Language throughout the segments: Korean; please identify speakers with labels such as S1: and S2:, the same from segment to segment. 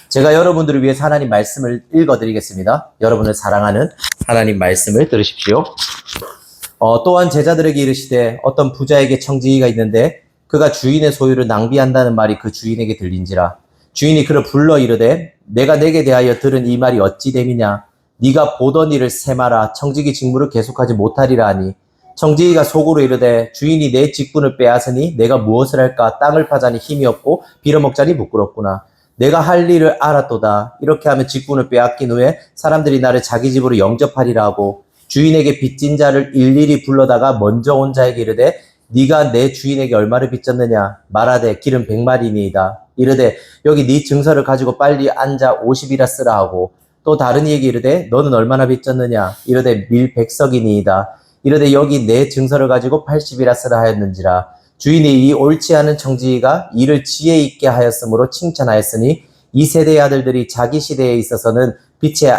S1: 제가 여러분들을 위해서 하나님 말씀을 읽어드리겠습니다. 여러분을 사랑하는 하나님 말씀을 들으십시오. 또한 제자들에게 이르시되 어떤 부자에게 청지기가 있는데 그가 주인의 소유를 낭비한다는 말이 그 주인에게 들린지라. 주인이 그를 불러 이르되 내가 내게 대하여 들은 이 말이 어찌 됨이냐. 네가 보던 일을 세마라. 청지기 직무를 계속하지 못하리라 하니 청지기가 속으로 이르되 주인이 내 직분을 빼앗으니 내가 무엇을 할까. 땅을 파자니 힘이 없고 빌어먹자니 부끄럽구나. 내가 할 일을 알았도다. 이렇게 하면 직분을 빼앗긴 후에 사람들이 나를 자기 집으로 영접하리라 하고 주인에게 빚진 자를 일일이 불러다가 먼저 온 자에게 이르되 네가 내 주인에게 얼마를 빚졌느냐. 말하되 길은 100마리니이다. 이르되 여기 네 증서를 가지고 빨리 앉아 50이라 쓰라 하고 또 다른 이에게 이르되 너는 얼마나 빚졌느냐. 이르되 밀 100석이니이다. 이르되 여기 내 증서를 가지고 80이라 쓰라 하였는지라. 주인이 이 옳지 않은 청지기가 이를 지혜 있게 하였으므로 칭찬하였으니 이 세대의 아들들이 자기 시대에 있어서는 빛의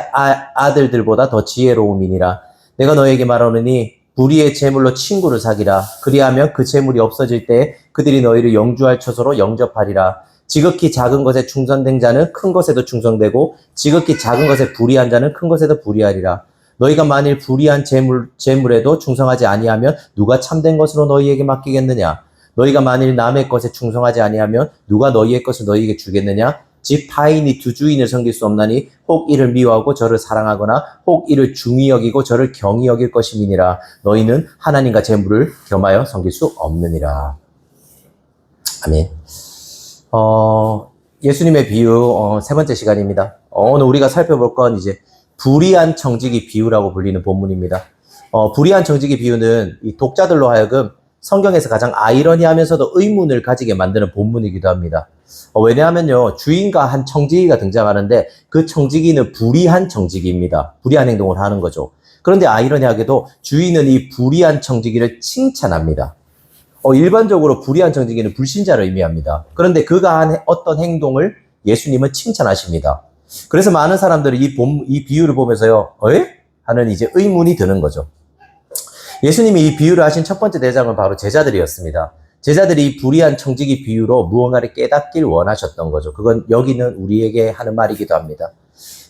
S1: 아들들보다 더 지혜로움이니라. 내가 너에게 말하노니 불의의 재물로 친구를 사기라. 그리하면 그 재물이 없어질 때 그들이 너희를 영주할 처소로 영접하리라. 지극히 작은 것에 충성된 자는 큰 것에도 충성되고 지극히 작은 것에 불의한 자는 큰 것에도 불의하리라. 너희가 만일 불의한 재물에도 충성하지 아니하면 누가 참된 것으로 너희에게 맡기겠느냐. 너희가 만일 남의 것에 충성하지 아니하면 누가 너희의 것을 너희에게 주겠느냐. 집 타인이 두 주인을 섬길 수 없나니 혹 이를 미워하고 저를 사랑하거나 혹 이를 중히 여기고 저를 경히 여길 것임이니라. 너희는 하나님과 재물을 겸하여 섬길 수 없느니라. 아멘. 예수님의 비유 세 번째 시간입니다. 오늘 우리가 살펴볼 건 이제 불의한 청지기 비유라고 불리는 본문입니다. 불의한 청지기 비유는 이 독자들로 하여금 성경에서 가장 아이러니하면서도 의문을 가지게 만드는 본문이기도 합니다. 왜냐하면요, 주인과 한 청지기가 등장하는데 그 청지기는 불의한 청지기입니다. 불의한 행동을 하는 거죠. 그런데 아이러니하게도 주인은 이 불의한 청지기를 칭찬합니다. 일반적으로 불의한 청지기는 불신자를 의미합니다. 그런데 그가 한 어떤 행동을 예수님은 칭찬하십니다. 그래서 많은 사람들이 이 비유를 보면서요, 하는 이제 의문이 드는 거죠. 예수님이 이 비유를 하신 첫 번째 대상은 바로 제자들이었습니다. 제자들이 이 불의한 청지기 비유로 무언가를 깨닫길 원하셨던 거죠. 그건 여기는 우리에게 하는 말이기도 합니다.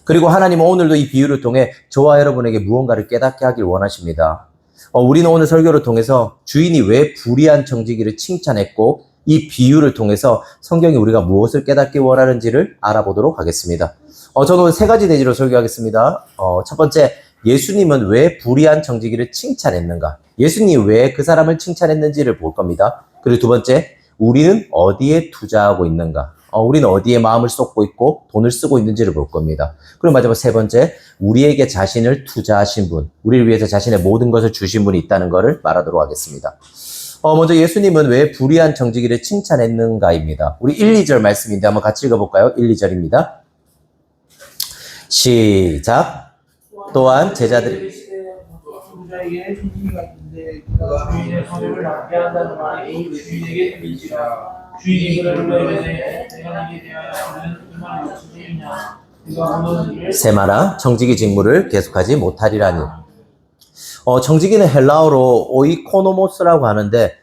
S1: 그리고 하나님은 오늘도 이 비유를 통해 저와 여러분에게 무언가를 깨닫게 하길 원하십니다. 우리는 오늘 설교를 통해서 주인이 왜 불의한 청지기를 칭찬했고 이 비유를 통해서 성경이 우리가 무엇을 깨닫기 원하는지를 알아보도록 하겠습니다. 저는 오늘 세 가지 대지로 설교하겠습니다. 첫 번째, 예수님은 왜 불의한 청지기를 칭찬했는가? 예수님이 왜 그 사람을 칭찬했는지를 볼 겁니다. 그리고 두 번째, 우리는 어디에 투자하고 있는가? 우리는 어디에 마음을 쏟고 있고 돈을 쓰고 있는지를 볼 겁니다. 그리고 마지막 세 번째, 우리에게 자신을 투자하신 분, 우리를 위해서 자신의 모든 것을 주신 분이 있다는 것을 말하도록 하겠습니다. 먼저 예수님은 왜 불의한 청지기를 칭찬했는가입니다. 우리 1, 2절 말씀인데 한번 같이 읽어볼까요? 1, 2절입니다. 시작. 또한 제자들이
S2: 부자에게 청지기가 있는데 그가 주인의 소유를 낭비한다는 말이 주인에게 들릴지라. 주인이 그를 불러 이르되 내가 네게 대하여 들은 이 말이 어찌 되느냐. 네가 보던 일을
S1: 세마라. 청지기 직무를 계속하지 못하리라니. 청지기는 헬라어로 오이코노모스라고 하는데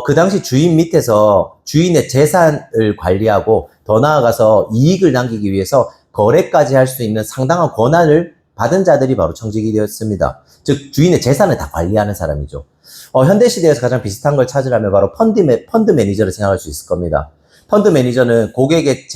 S1: 그 당시 주인 밑에서 주인의 재산을 관리하고 더 나아가서 이익을 남기기 위해서 거래까지 할 수 있는 상당한 권한을 받은 자들이 바로 청지기 되었습니다. 즉 주인의 재산을 다 관리하는 사람이죠. 현대시대에서 가장 비슷한 걸 찾으려면 바로 펀드 매니저를 생각할 수 있을 겁니다. 펀드 매니저는 고객의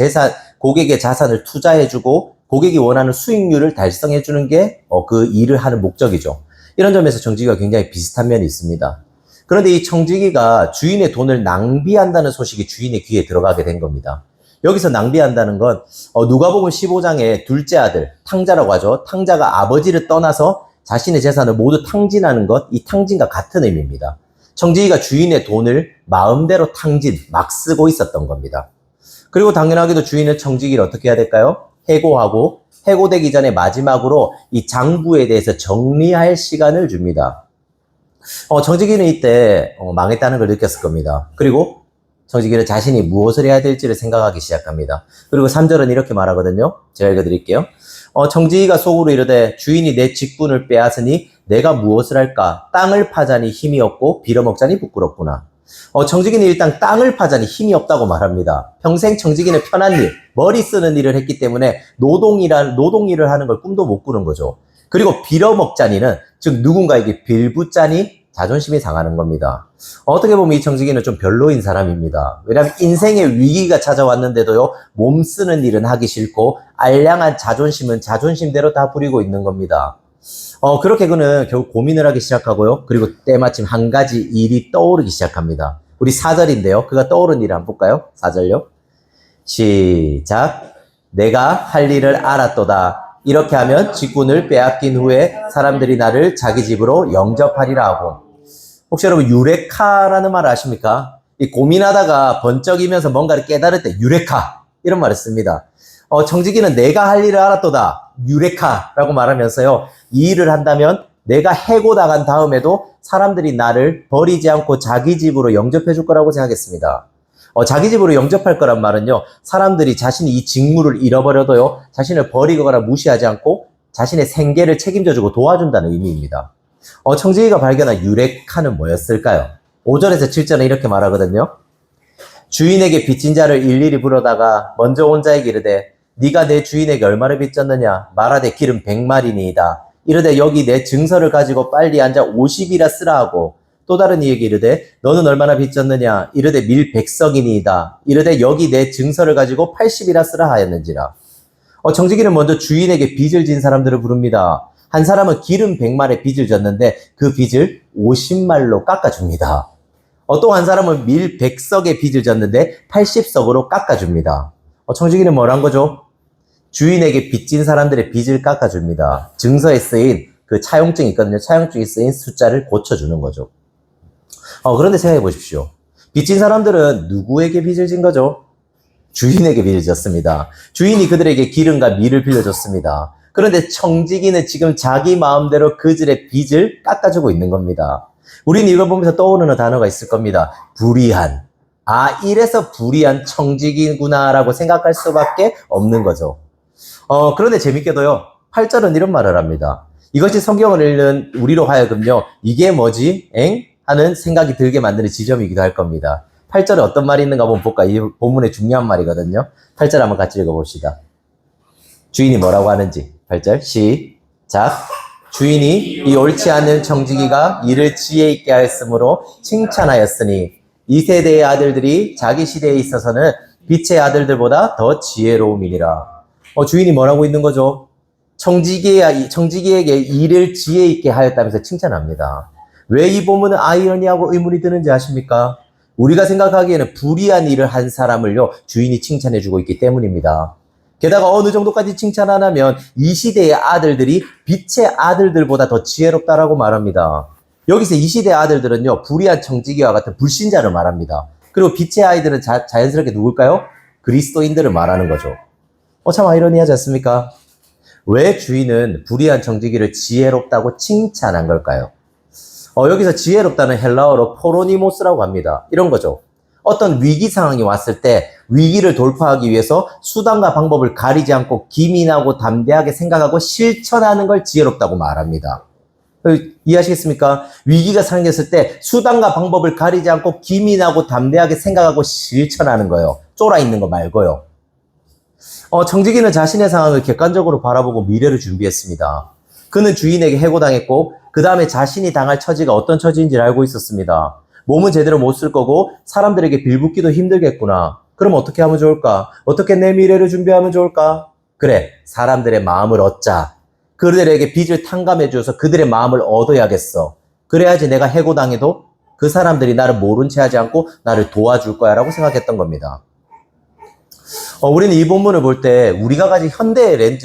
S1: 자산을 투자해주고 고객이 원하는 수익률을 달성해주는 게 그 일을 하는 목적이죠. 이런 점에서 청지기가 굉장히 비슷한 면이 있습니다. 그런데 이 청지기가 주인의 돈을 낭비한다는 소식이 주인의 귀에 들어가게 된 겁니다. 여기서 낭비한다는 건 누가복음 15장의 둘째 아들, 탕자라고 하죠. 탕자가 아버지를 떠나서 자신의 재산을 모두 탕진하는 것, 이 탕진과 같은 의미입니다. 청지기가 주인의 돈을 마음대로 막 쓰고 있었던 겁니다. 그리고 당연하게도 주인은 청지기를 어떻게 해야 될까요? 해고하고 해고되기 전에 마지막으로 이 장부에 대해서 정리할 시간을 줍니다. 청지기는 이때 망했다는 걸 느꼈을 겁니다. 그리고 청지기는 자신이 무엇을 해야 될지를 생각하기 시작합니다. 그리고 3절은 이렇게 말하거든요. 제가 읽어드릴게요. 청지기가 속으로 이르되 주인이 내 직분을 빼앗으니 내가 무엇을 할까? 땅을 파자니 힘이 없고 빌어먹자니 부끄럽구나. 청지기는 일단 땅을 파자니 힘이 없다고 말합니다. 평생 청지기는 편한 일, 머리 쓰는 일을 했기 때문에 노동일을 하는 걸 꿈도 못 꾸는 거죠. 그리고 빌어먹자니는, 즉 누군가에게 빌붙자니 자존심이 상하는 겁니다. 어떻게 보면 이 청지기는 좀 별로인 사람입니다. 왜냐하면 인생의 위기가 찾아왔는데도요, 몸 쓰는 일은 하기 싫고 알량한 자존심은 자존심대로 다 부리고 있는 겁니다. 그렇게 그는 결국 고민을 하기 시작하고요. 그리고 때마침 한 가지 일이 떠오르기 시작합니다. 우리 4절인데요. 그가 떠오른 일을 한번 볼까요? 4절요. 시작. 내가 할 일을 알았도다. 이렇게 하면 직분을 빼앗긴 후에 사람들이 나를 자기 집으로 영접하리라 하고. 혹시 여러분 유레카라는 말 아십니까? 이 고민하다가 번쩍이면서 뭔가를 깨달을 때 유레카 이런 말을 씁니다. 청지기는 내가 할 일을 알았도다. 유레카라고 말하면서요. 이 일을 한다면 내가 해고당한 다음에도 사람들이 나를 버리지 않고 자기 집으로 영접해 줄 거라고 생각했습니다. 자기 집으로 영접할 거란 말은요. 사람들이 자신이 이 직무를 잃어버려도요. 자신을 버리거나 무시하지 않고 자신의 생계를 책임져주고 도와준다는 의미입니다. 청지기가 발견한 유레카는 뭐였을까요? 5절에서 7절은 이렇게 말하거든요. 주인에게 빚진 자를 일일이 부르다가 먼저 온 자에게 이르되 네가 내 주인에게 얼마를 빚졌느냐? 말하되 기름 100마리니이다. 이르되 여기 내 증서를 가지고 빨리 앉아 50이라 쓰라 하고 또 다른 이에게 이르되 너는 얼마나 빚졌느냐? 이르되 밀 100석이니이다. 이르되 여기 내 증서를 가지고 80이라 쓰라 하였는지라. 청지기는 먼저 주인에게 빚을 진 사람들을 부릅니다. 한 사람은 기름 100말의 빚을 졌는데 그 빚을 50말로 깎아줍니다. 또 한 사람은 밀 100석의 빚을 졌는데 80석으로 깎아줍니다. 청지기는 뭘 한 거죠? 주인에게 빚진 사람들의 빚을 깎아줍니다. 증서에 쓰인 그 차용증이 있거든요. 차용증이 쓰인 숫자를 고쳐주는 거죠. 그런데 생각해 보십시오. 빚진 사람들은 누구에게 빚을 진 거죠? 주인에게 빚을 졌습니다. 주인이 그들에게 기름과 밀을 빌려줬습니다. 그런데 청지기는 지금 자기 마음대로 그들의 빚을 깎아주고 있는 겁니다. 우리는 이걸 보면서 떠오르는 단어가 있을 겁니다. 불의한. 이래서 불의한 청지기구나라고 생각할 수밖에 없는 거죠. 그런데 재밌게도요, 8절은 이런 말을 합니다. 이것이 성경을 읽는 우리로 하여금요, 이게 뭐지? 하는 생각이 들게 만드는 지점이기도 할 겁니다. 8절에 어떤 말이 있는가 한번 볼까? 이 본문의 중요한 말이거든요. 8절 한번 같이 읽어봅시다. 주인이 뭐라고 하는지. 8절 시작. 주인이 이 옳지 않은 청지기가 이를 지혜 있게 하였으므로 칭찬하였으니 이 세대의 아들들이 자기 시대에 있어서는 빛의 아들들보다 더 지혜로움이니라. 주인이 뭐라고 있는 거죠? 청지기에게 일을 지혜 있게 하였다면서 칭찬합니다. 왜 이 본문은 아이러니하고 의문이 드는지 아십니까? 우리가 생각하기에는 불의한 일을 한 사람을요, 주인이 칭찬해주고 있기 때문입니다. 게다가 어느 정도까지 칭찬 안 하면 이 시대의 아들들이 빛의 아들들보다 더 지혜롭다라고 말합니다. 여기서 이 시대의 아들들은요, 불의한 청지기와 같은 불신자를 말합니다. 그리고 빛의 아이들은 자연스럽게 누굴까요? 그리스도인들을 말하는 거죠. 참 아이러니하지 않습니까? 왜 주인은 불의한 청지기를 지혜롭다고 칭찬한 걸까요? 여기서 지혜롭다는 헬라어로 포로니모스라고 합니다. 이런 거죠. 어떤 위기 상황이 왔을 때 위기를 돌파하기 위해서 수단과 방법을 가리지 않고 기민하고 담대하게 생각하고 실천하는 걸 지혜롭다고 말합니다. 이해하시겠습니까? 위기가 생겼을 때 수단과 방법을 가리지 않고 기민하고 담대하게 생각하고 실천하는 거예요. 쫄아 있는 거 말고요. 청지기는 자신의 상황을 객관적으로 바라보고 미래를 준비했습니다. 그는 주인에게 해고당했고 그 다음에 자신이 당할 처지가 어떤 처지인지를 알고 있었습니다. 몸은 제대로 못 쓸 거고 사람들에게 빌붙기도 힘들겠구나. 그럼 어떻게 하면 좋을까? 어떻게 내 미래를 준비하면 좋을까? 그래, 사람들의 마음을 얻자. 그들에게 빚을 탕감해 줘서 그들의 마음을 얻어야겠어. 그래야지 내가 해고당해도 그 사람들이 나를 모른 채 하지 않고 나를 도와줄 거야 라고 생각했던 겁니다. 우리는 이 본문을 볼 때 우리가 가진 현대의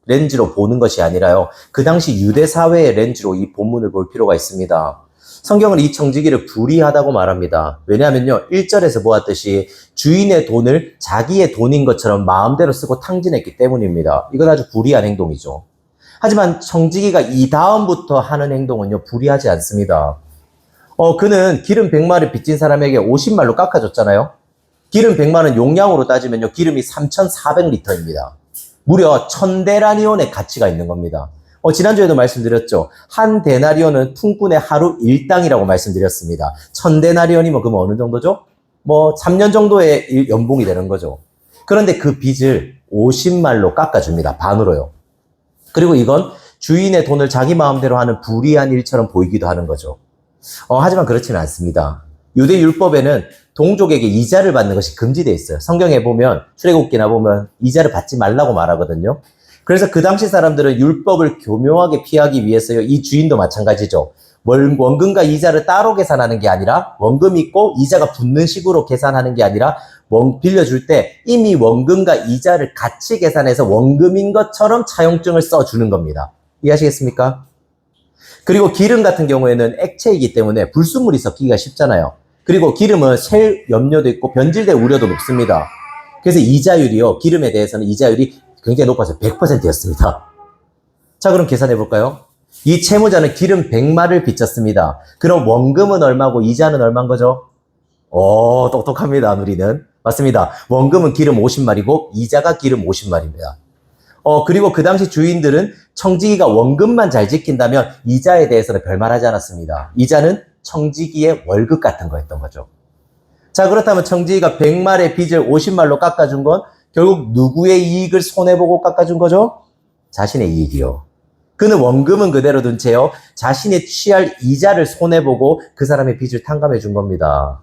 S1: 렌즈로 보는 것이 아니라요, 그 당시 유대 사회의 렌즈로 이 본문을 볼 필요가 있습니다. 성경은 이 청지기를 불의하다고 말합니다. 왜냐하면요, 1절에서 보았듯이 주인의 돈을 자기의 돈인 것처럼 마음대로 쓰고 탕진했기 때문입니다. 이건 아주 불의한 행동이죠. 하지만 청지기가 이 다음부터 하는 행동은요, 불의하지 않습니다. 그는 기름 100마를 빚진 사람에게 50말로 깎아줬잖아요. 기름 100마는 용량으로 따지면요, 기름이 3,400리터입니다. 무려 1000데나니온의 가치가 있는 겁니다. 지난주에도 말씀드렸죠. 한 데나리온은 품꾼의 하루 일당이라고 말씀드렸습니다. 1000데나리온이면 그러면 어느 정도죠? 3년 정도의 연봉이 되는 거죠. 그런데 그 빚을 50말로 깎아줍니다. 반으로요. 그리고 이건 주인의 돈을 자기 마음대로 하는 불의한 일처럼 보이기도 하는 거죠. 하지만 그렇지는 않습니다. 유대 율법에는 동족에게 이자를 받는 것이 금지되어 있어요. 성경에 보면 출애굽기나 보면 이자를 받지 말라고 말하거든요. 그래서 그 당시 사람들은 율법을 교묘하게 피하기 위해서요. 이 주인도 마찬가지죠. 원금과 이자를 따로 계산하는 게 아니라 원금이 있고 이자가 붙는 식으로 계산하는 게 아니라 빌려줄 때 이미 원금과 이자를 같이 계산해서 원금인 것처럼 차용증을 써주는 겁니다. 이해하시겠습니까? 그리고 기름 같은 경우에는 액체이기 때문에 불순물이 섞이기가 쉽잖아요. 그리고 기름은 셀 염려도 있고 변질될 우려도 높습니다. 그래서 이자율이요. 기름에 대해서는 이자율이 굉장히 높아서 100%였습니다. 자, 그럼 계산해 볼까요? 이 채무자는 기름 100마를 빚졌습니다. 그럼 원금은 얼마고 이자는 얼마인 거죠? 똑똑합니다, 우리는. 맞습니다. 원금은 기름 50마리고 이자가 기름 50마리입니다. 그리고 그 당시 주인들은 청지기가 원금만 잘 지킨다면 이자에 대해서는 별말하지 않았습니다. 이자는 청지기의 월급 같은 거였던 거죠. 자, 그렇다면 청지기가 100말의 빚을 50말로 깎아준 건 결국 누구의 이익을 손해보고 깎아준 거죠? 자신의 이익이요. 그는 원금은 그대로 둔 채요. 자신이 취할 이자를 손해보고 그 사람의 빚을 탕감해 준 겁니다.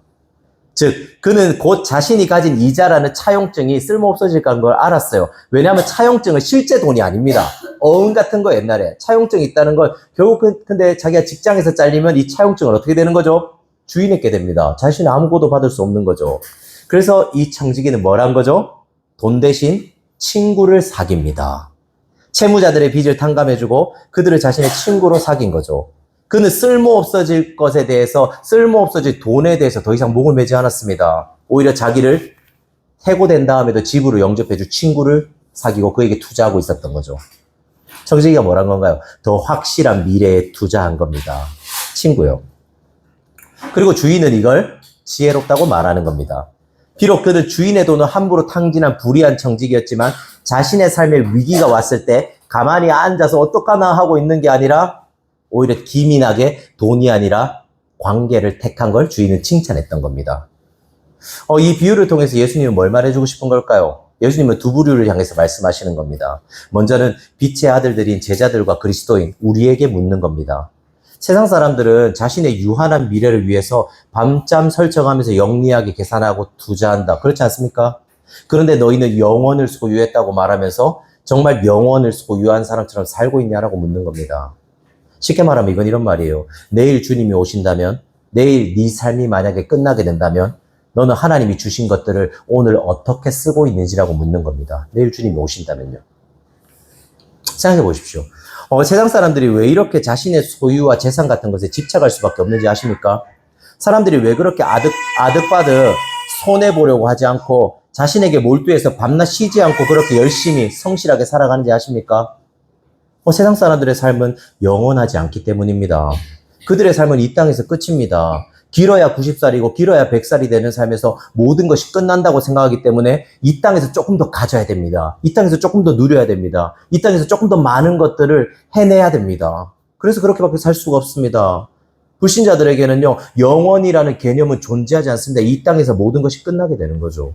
S1: 즉, 그는 곧 자신이 가진 이자라는 차용증이 쓸모없어질 거라는 걸 알았어요. 왜냐하면 차용증은 실제 돈이 아닙니다. 어음 같은 거 옛날에 차용증이 있다는 걸 결국 근데 자기가 직장에서 잘리면 이 차용증은 어떻게 되는 거죠? 주인에게 됩니다. 자신은 아무것도 받을 수 없는 거죠. 그래서 이 청지기는 뭘 한 거죠? 돈 대신 친구를 사깁니다. 채무자들의 빚을 탕감해주고 그들을 자신의 친구로 사귄 거죠. 그는 쓸모없어질 것에 대해서, 쓸모없어질 돈에 대해서 더 이상 목을 매지 않았습니다. 오히려 자기를 해고된 다음에도 집으로 영접해줄 친구를 사귀고 그에게 투자하고 있었던 거죠. 청지기가 뭐란 건가요? 더 확실한 미래에 투자한 겁니다. 친구요. 그리고 주인은 이걸 지혜롭다고 말하는 겁니다. 비록 그는 주인의 돈을 함부로 탕진한 불의한 청지기였지만 자신의 삶에 위기가 왔을 때 가만히 앉아서 어떡하나 하고 있는 게 아니라 오히려 기민하게 돈이 아니라 관계를 택한 걸 주인은 칭찬했던 겁니다. 이 비유를 통해서 예수님은 뭘 말해주고 싶은 걸까요? 예수님은 두 부류를 향해서 말씀하시는 겁니다. 먼저는 빛의 아들들인 제자들과 그리스도인 우리에게 묻는 겁니다. 세상 사람들은 자신의 유한한 미래를 위해서 밤잠 설쳐가면서 영리하게 계산하고 투자한다. 그렇지 않습니까? 그런데 너희는 영원을 소유했다고 말하면서 정말 영원을 소유한 사람처럼 살고 있냐라고 묻는 겁니다. 쉽게 말하면 이건 이런 말이에요. 내일 주님이 오신다면, 내일 네 삶이 만약에 끝나게 된다면 너는 하나님이 주신 것들을 오늘 어떻게 쓰고 있는지라고 묻는 겁니다. 내일 주님이 오신다면요. 생각해 보십시오. 세상 사람들이 왜 이렇게 자신의 소유와 재산 같은 것에 집착할 수밖에 없는지 아십니까? 사람들이 왜 그렇게 아득바득 손해보려고 하지 않고 자신에게 몰두해서 밤낮 쉬지 않고 그렇게 열심히 성실하게 살아가는지 아십니까? 세상 사람들의 삶은 영원하지 않기 때문입니다. 그들의 삶은 이 땅에서 끝입니다. 길어야 90살이고 길어야 100살이 되는 삶에서 모든 것이 끝난다고 생각하기 때문에 이 땅에서 조금 더 가져야 됩니다. 이 땅에서 조금 더 누려야 됩니다. 이 땅에서 조금 더 많은 것들을 해내야 됩니다. 그래서 그렇게밖에 살 수가 없습니다. 불신자들에게는요, 영원이라는 개념은 존재하지 않습니다. 이 땅에서 모든 것이 끝나게 되는 거죠.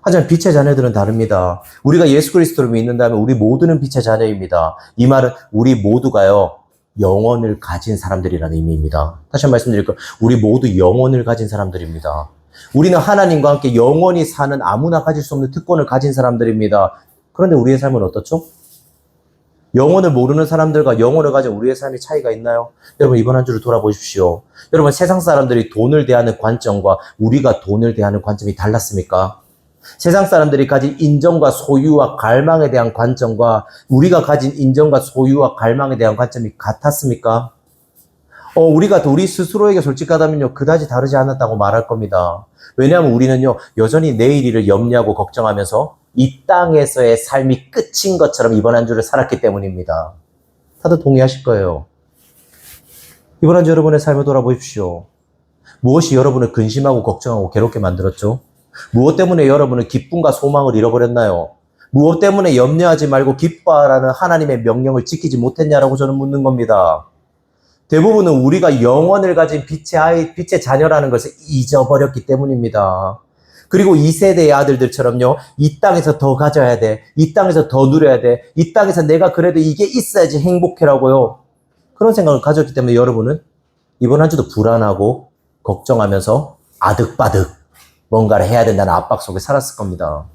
S1: 하지만 빛의 자녀들은 다릅니다. 우리가 예수 그리스도를 믿는다면 우리 모두는 빛의 자녀입니다. 이 말은 우리 모두가요, 영혼을 가진 사람들이라는 의미입니다. 다시 한번 말씀드릴게요. 우리 모두 영혼을 가진 사람들입니다. 우리는 하나님과 함께 영원히 사는 아무나 가질 수 없는 특권을 가진 사람들입니다. 그런데 우리의 삶은 어떻죠? 영혼을 모르는 사람들과 영혼을 가진 우리의 삶이 차이가 있나요? 여러분, 이번 한 주를 돌아보십시오. 여러분, 세상 사람들이 돈을 대하는 관점과 우리가 돈을 대하는 관점이 달랐습니까? 세상 사람들이 가진 인정과 소유와 갈망에 대한 관점과 우리가 가진 인정과 소유와 갈망에 대한 관점이 같았습니까? 우리가 우리 스스로에게 솔직하다면요, 그다지 다르지 않았다고 말할 겁니다. 왜냐하면 우리는요, 여전히 내일을 염려하고 걱정하면서 이 땅에서의 삶이 끝인 것처럼 이번 한 주를 살았기 때문입니다. 다들 동의하실 거예요. 이번 한 주 여러분의 삶을 돌아보십시오. 무엇이 여러분을 근심하고 걱정하고 괴롭게 만들었죠? 무엇 때문에 여러분은 기쁨과 소망을 잃어버렸나요? 무엇 때문에 염려하지 말고 기뻐하라는 하나님의 명령을 지키지 못했냐라고 저는 묻는 겁니다. 대부분은 우리가 영원을 가진 빛의 자녀라는 것을 잊어버렸기 때문입니다. 그리고 이 세대의 아들들처럼요, 이 땅에서 더 가져야 돼. 이 땅에서 더 누려야 돼. 이 땅에서 내가 그래도 이게 있어야지 행복해라고요. 그런 생각을 가졌기 때문에 여러분은 이번 한 주도 불안하고 걱정하면서 아득바득 뭔가를 해야 된다는 압박 속에 살았을 겁니다.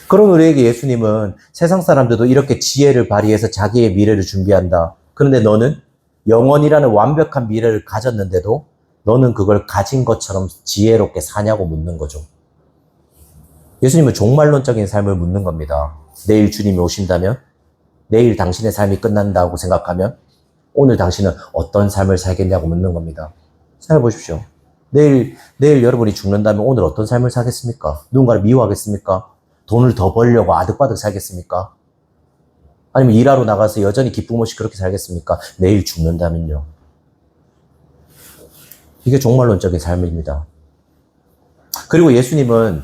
S1: 그런 우리에게 예수님은 세상 사람들도 이렇게 지혜를 발휘해서 자기의 미래를 준비한다. 그런데 너는 영원이라는 완벽한 미래를 가졌는데도 너는 그걸 가진 것처럼 지혜롭게 사냐고 묻는 거죠. 예수님은 종말론적인 삶을 묻는 겁니다. 내일 주님이 오신다면, 내일 당신의 삶이 끝난다고 생각하면 오늘 당신은 어떤 삶을 살겠냐고 묻는 겁니다. 생각해 보십시오. 내일 여러분이 죽는다면 오늘 어떤 삶을 살겠습니까? 누군가를 미워하겠습니까? 돈을 더 벌려고 아득바득 살겠습니까? 아니면 일하러 나가서 여전히 기쁨 없이 그렇게 살겠습니까? 내일 죽는다면요. 이게 종말론적인 삶입니다. 그리고 예수님은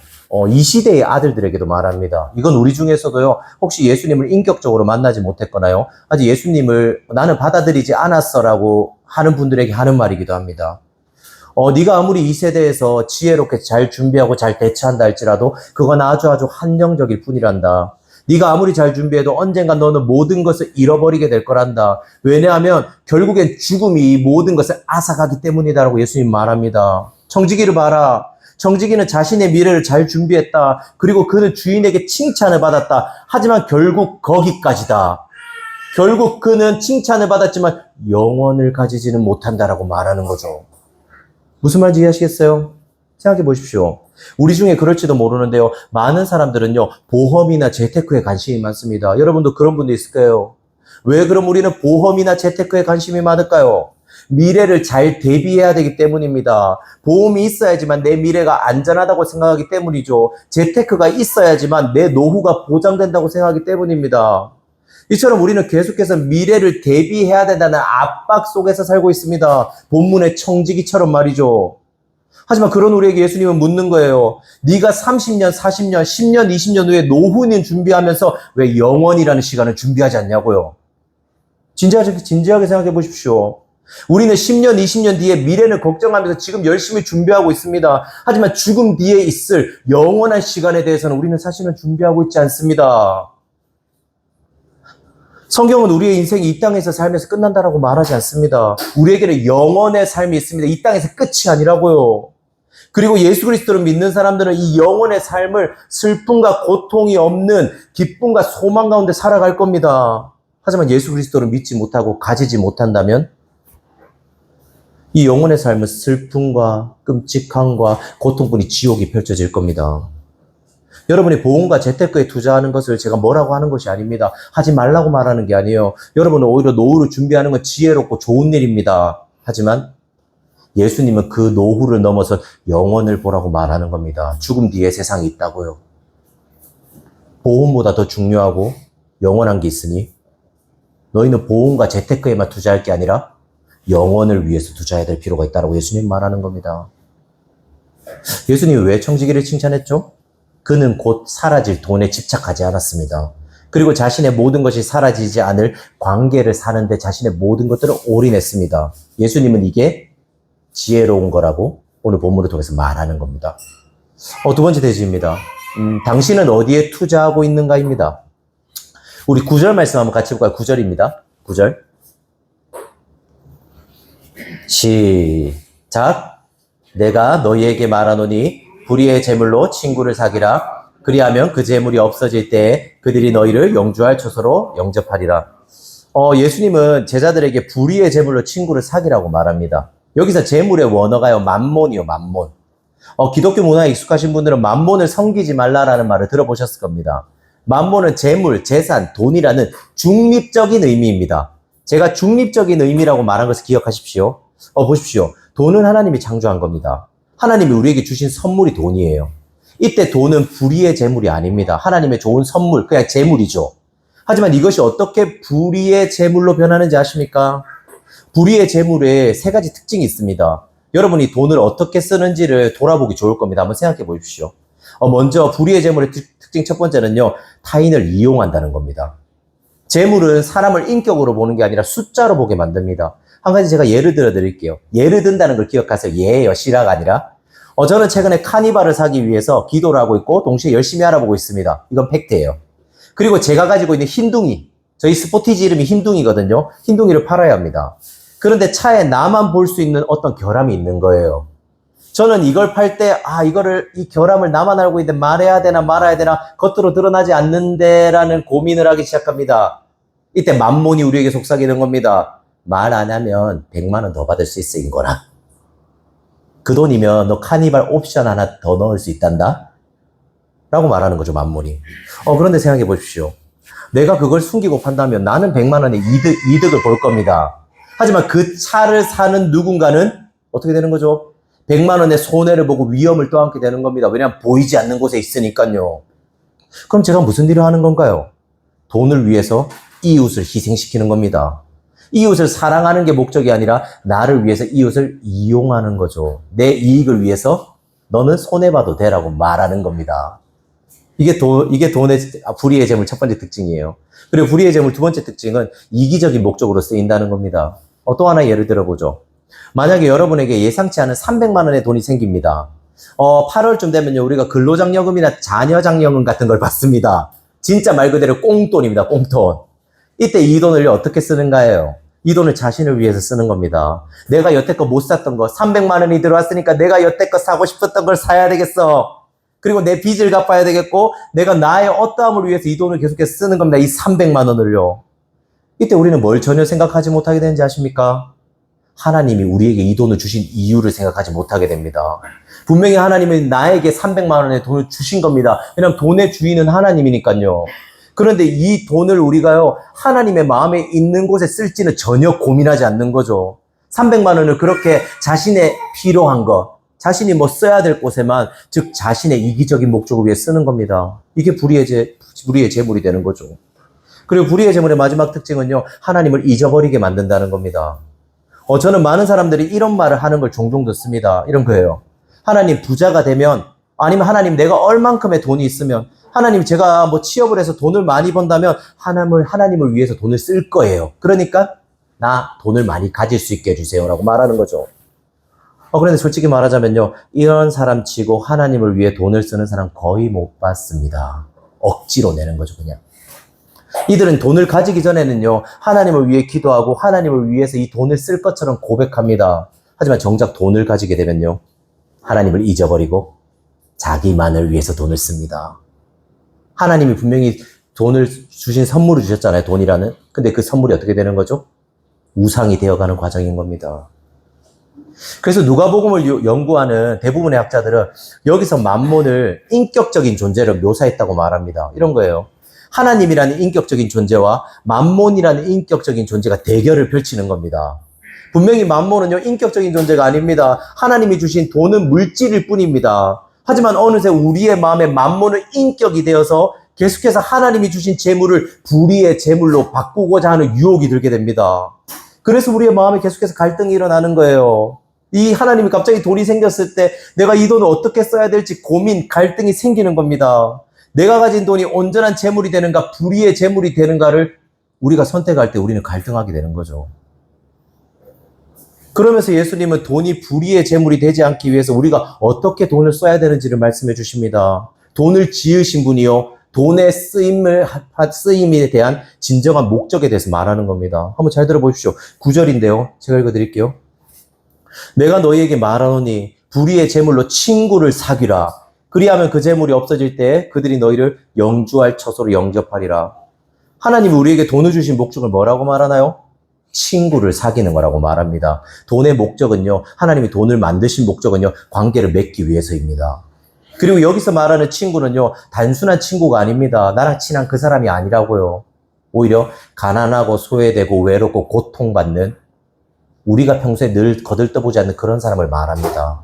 S1: 이 시대의 아들들에게도 말합니다. 이건 우리 중에서도요, 혹시 예수님을 인격적으로 만나지 못했거나요, 아직 예수님을 나는 받아들이지 않았어라고 하는 분들에게 하는 말이기도 합니다. 네가 아무리 이 세대에서 지혜롭게 잘 준비하고 잘 대처한다 할지라도 그건 아주 한정적일 뿐이란다. 네가 아무리 잘 준비해도 언젠간 너는 모든 것을 잃어버리게 될 거란다. 왜냐하면 결국엔 죽음이 이 모든 것을 앗아가기 때문이다라고 예수님 말합니다. 청지기를 봐라. 청지기는 자신의 미래를 잘 준비했다. 그리고 그는 주인에게 칭찬을 받았다. 하지만 결국 거기까지다. 결국 그는 칭찬을 받았지만 영원을 가지지는 못한다라고 말하는 거죠. 무슨 말인지 이해하시겠어요? 생각해 보십시오. 우리 중에 그럴지도 모르는데요, 많은 사람들은요, 보험이나 재테크에 관심이 많습니다. 여러분도 그런 분도 있을 거예요. 왜 그럼 우리는 보험이나 재테크에 관심이 많을까요? 미래를 잘 대비해야 되기 때문입니다. 보험이 있어야지만 내 미래가 안전하다고 생각하기 때문이죠. 재테크가 있어야지만 내 노후가 보장된다고 생각하기 때문입니다. 이처럼 우리는 계속해서 미래를 대비해야 된다는 압박 속에서 살고 있습니다. 본문의 청지기처럼 말이죠. 하지만 그런 우리에게 예수님은 묻는 거예요. 네가 30년, 40년, 10년, 20년 후에 노후는 준비하면서 왜 영원이라는 시간을 준비하지 않냐고요. 진지하게 생각해 보십시오. 우리는 10년, 20년 뒤에 미래를 걱정하면서 지금 열심히 준비하고 있습니다. 하지만 죽음 뒤에 있을 영원한 시간에 대해서는 우리는 사실은 준비하고 있지 않습니다. 성경은 우리의 인생이 이 땅에서 살면서 끝난다라고 말하지 않습니다. 우리에게는 영원의 삶이 있습니다. 이 땅에서 끝이 아니라고요. 그리고 예수 그리스도를 믿는 사람들은 이 영원의 삶을 슬픔과 고통이 없는 기쁨과 소망 가운데 살아갈 겁니다. 하지만 예수 그리스도를 믿지 못하고 가지지 못한다면 이 영혼의 삶은 슬픔과 끔찍함과 고통뿐이 지옥이 펼쳐질 겁니다. 여러분이 보험과 재테크에 투자하는 것을 제가 뭐라고 하는 것이 아닙니다. 하지 말라고 말하는 게 아니에요. 여러분은 오히려 노후를 준비하는 건 지혜롭고 좋은 일입니다. 하지만 예수님은 그 노후를 넘어서 영원을 보라고 말하는 겁니다. 죽음 뒤에 세상이 있다고요. 보험보다 더 중요하고 영원한 게 있으니 너희는 보험과 재테크에만 투자할 게 아니라 영원을 위해서 투자해야 될 필요가 있다고 예수님 말하는 겁니다. 예수님이 왜 청지기를 칭찬했죠? 그는 곧 사라질 돈에 집착하지 않았습니다. 그리고 자신의 모든 것이 사라지지 않을 관계를 사는데 자신의 모든 것들을 올인했습니다. 예수님은 이게 지혜로운 거라고 오늘 본문을 통해서 말하는 겁니다. 두 번째 대지입니다. 당신은 어디에 투자하고 있는가입니다. 우리 9절 말씀 한번 같이 볼까요? 9절입니다. 9절. 시작. 내가 너희에게 말하노니 불의의 재물로 친구를 사기라. 그리하면 그 재물이 없어질 때에 그들이 너희를 영주할 처소로 영접하리라. 예수님은 제자들에게 불의의 재물로 친구를 사기라고 말합니다. 여기서 재물의 원어가요, 만몬이요, 만몬. 기독교 문화에 익숙하신 분들은 만몬을 섬기지 말라라는 말을 들어보셨을 겁니다. 만몬은 재물, 재산, 돈이라는 중립적인 의미입니다. 제가 중립적인 의미라고 말한 것을 기억하십시오. 보십시오. 돈은 하나님이 창조한 겁니다. 하나님이 우리에게 주신 선물이 돈이에요. 이때 돈은 불의의 재물이 아닙니다. 하나님의 좋은 선물, 그냥 재물이죠. 하지만 이것이 어떻게 불의의 재물로 변하는지 아십니까? 불의의 재물에 세 가지 특징이 있습니다. 여러분이 돈을 어떻게 쓰는지를 돌아보기 좋을 겁니다. 한번 생각해 보십시오. 먼저 불의의 재물의 특징 첫 번째는요, 타인을 이용한다는 겁니다. 재물은 사람을 인격으로 보는 게 아니라 숫자로 보게 만듭니다. 한 가지 제가 예를 들어 드릴게요. 예를 든다는 걸 기억하세요. 예예요, 시라가 아니라. 저는 최근에 카니발을 사기 위해서 기도를 하고 있고 동시에 열심히 알아보고 있습니다. 이건 팩트예요. 그리고 제가 가지고 있는 흰둥이, 저희 스포티지 이름이 흰둥이거든요. 흰둥이를 팔아야 합니다. 그런데 차에 나만 볼 수 있는 어떤 결함이 있는 거예요. 저는 이걸 팔 때, 이 결함을 나만 알고 있는데 말해야 되나 말아야 되나 겉으로 드러나지 않는데라는 고민을 하기 시작합니다. 이때 만몬이 우리에게 속삭이는 겁니다. 말 안 하면 100만 원 더 받을 수 있어인 거라. 그 돈이면 너 카니발 옵션 하나 더 넣을 수 있단다? 라고 말하는 거죠, 만몬이. 그런데 생각해 보십시오. 내가 그걸 숨기고 판다면 나는 100만 원의 이득을 볼 겁니다. 하지만 그 차를 사는 누군가는 어떻게 되는 거죠? 100만 원의 손해를 보고 위험을 떠안게 되는 겁니다. 왜냐하면 보이지 않는 곳에 있으니까요. 그럼 제가 무슨 일을 하는 건가요? 돈을 위해서 이웃을 희생시키는 겁니다. 이웃을 사랑하는 게 목적이 아니라 나를 위해서 이웃을 이용하는 거죠. 내 이익을 위해서 너는 손해봐도 되라고 말하는 겁니다. 이게 돈의 불의의 재물 첫 번째 특징이에요. 그리고 불의의 재물 두 번째 특징은 이기적인 목적으로 쓰인다는 겁니다. 또 하나 예를 들어보죠. 만약에 여러분에게 예상치 않은 300만 원의 돈이 생깁니다. 8월쯤 되면요, 우리가 근로장려금이나 자녀장려금 같은 걸 받습니다. 진짜 말 그대로 꽁돈입니다, 꽁돈. 이때 이 돈을 어떻게 쓰는가예요? 이 돈을 자신을 위해서 쓰는 겁니다. 내가 여태껏 못 샀던 거, 300만 원이 들어왔으니까 내가 여태껏 사고 싶었던 걸 사야 되겠어. 그리고 내 빚을 갚아야 되겠고, 내가 나의 어떠함을 위해서 이 돈을 계속해서 쓰는 겁니다. 이 300만 원을요. 이때 우리는 뭘 전혀 생각하지 못하게 되는지 아십니까? 하나님이 우리에게 이 돈을 주신 이유를 생각하지 못하게 됩니다. 분명히 하나님은 나에게 300만 원의 돈을 주신 겁니다. 왜냐하면 돈의 주인은 하나님이니까요. 그런데 이 돈을 우리가요, 하나님의 마음에 있는 곳에 쓸지는 전혀 고민하지 않는 거죠. 300만 원을 그렇게 자신의 필요한 것, 자신이 써야 될 곳에만, 즉 자신의 이기적인 목적을 위해 쓰는 겁니다. 이게 불의의 재물이 되는 거죠. 그리고 불의의 재물의 마지막 특징은요, 하나님을 잊어버리게 만든다는 겁니다. 저는 많은 사람들이 이런 말을 하는 걸 종종 듣습니다. 이런 거예요. 하나님 부자가 되면, 아니면 하나님 내가 얼만큼의 돈이 있으면, 하나님 제가 취업을 해서 돈을 많이 번다면 하나님을 위해서 돈을 쓸 거예요. 그러니까 나 돈을 많이 가질 수 있게 해주세요 라고 말하는 거죠. 그런데 솔직히 말하자면요, 이런 사람 치고 하나님을 위해 돈을 쓰는 사람 거의 못 봤습니다. 억지로 내는 거죠, 그냥. 이들은 돈을 가지기 전에는요, 하나님을 위해 기도하고 하나님을 위해서 이 돈을 쓸 것처럼 고백합니다. 하지만 정작 돈을 가지게 되면요, 하나님을 잊어버리고 자기만을 위해서 돈을 씁니다. 하나님이 분명히 돈을 주신 선물을 주셨잖아요, 돈이라는. 근데 그 선물이 어떻게 되는 거죠? 우상이 되어가는 과정인 겁니다. 그래서 누가복음을 연구하는 대부분의 학자들은 여기서 만몬을 인격적인 존재로 묘사했다고 말합니다. 이런 거예요. 하나님이라는 인격적인 존재와 만몬이라는 인격적인 존재가 대결을 펼치는 겁니다. 분명히 만몬은요, 인격적인 존재가 아닙니다. 하나님이 주신 돈은 물질일 뿐입니다. 하지만 어느새 우리의 마음에 만몬은 인격이 되어서 계속해서 하나님이 주신 재물을 불의의 재물로 바꾸고자 하는 유혹이 들게 됩니다. 그래서 우리의 마음에 계속해서 갈등이 일어나는 거예요. 이 하나님이 갑자기 돈이 생겼을 때 내가 이 돈을 어떻게 써야 될지 고민, 갈등이 생기는 겁니다. 내가 가진 돈이 온전한 재물이 되는가, 불의의 재물이 되는가를 우리가 선택할 때 우리는 갈등하게 되는 거죠. 그러면서 예수님은 돈이 불의의 재물이 되지 않기 위해서 우리가 어떻게 돈을 써야 되는지를 말씀해 주십니다. 돈을 지으신 분이요, 돈의 쓰임에 대한 진정한 목적에 대해서 말하는 겁니다. 한번 잘 들어보십시오. 9절인데요. 제가 읽어드릴게요. 내가 너희에게 말하노니 불의의 재물로 친구를 사귀라. 그리하면 그 재물이 없어질 때 그들이 너희를 영주할 처소로 영접하리라. 하나님이 우리에게 돈을 주신 목적을 뭐라고 말하나요? 친구를 사귀는 거라고 말합니다. 돈의 목적은요, 하나님이 돈을 만드신 목적은요, 관계를 맺기 위해서입니다. 그리고 여기서 말하는 친구는요, 단순한 친구가 아닙니다. 나랑 친한 그 사람이 아니라고요. 오히려 가난하고 소외되고 외롭고 고통받는, 우리가 평소에 늘 거들떠보지 않는 그런 사람을 말합니다.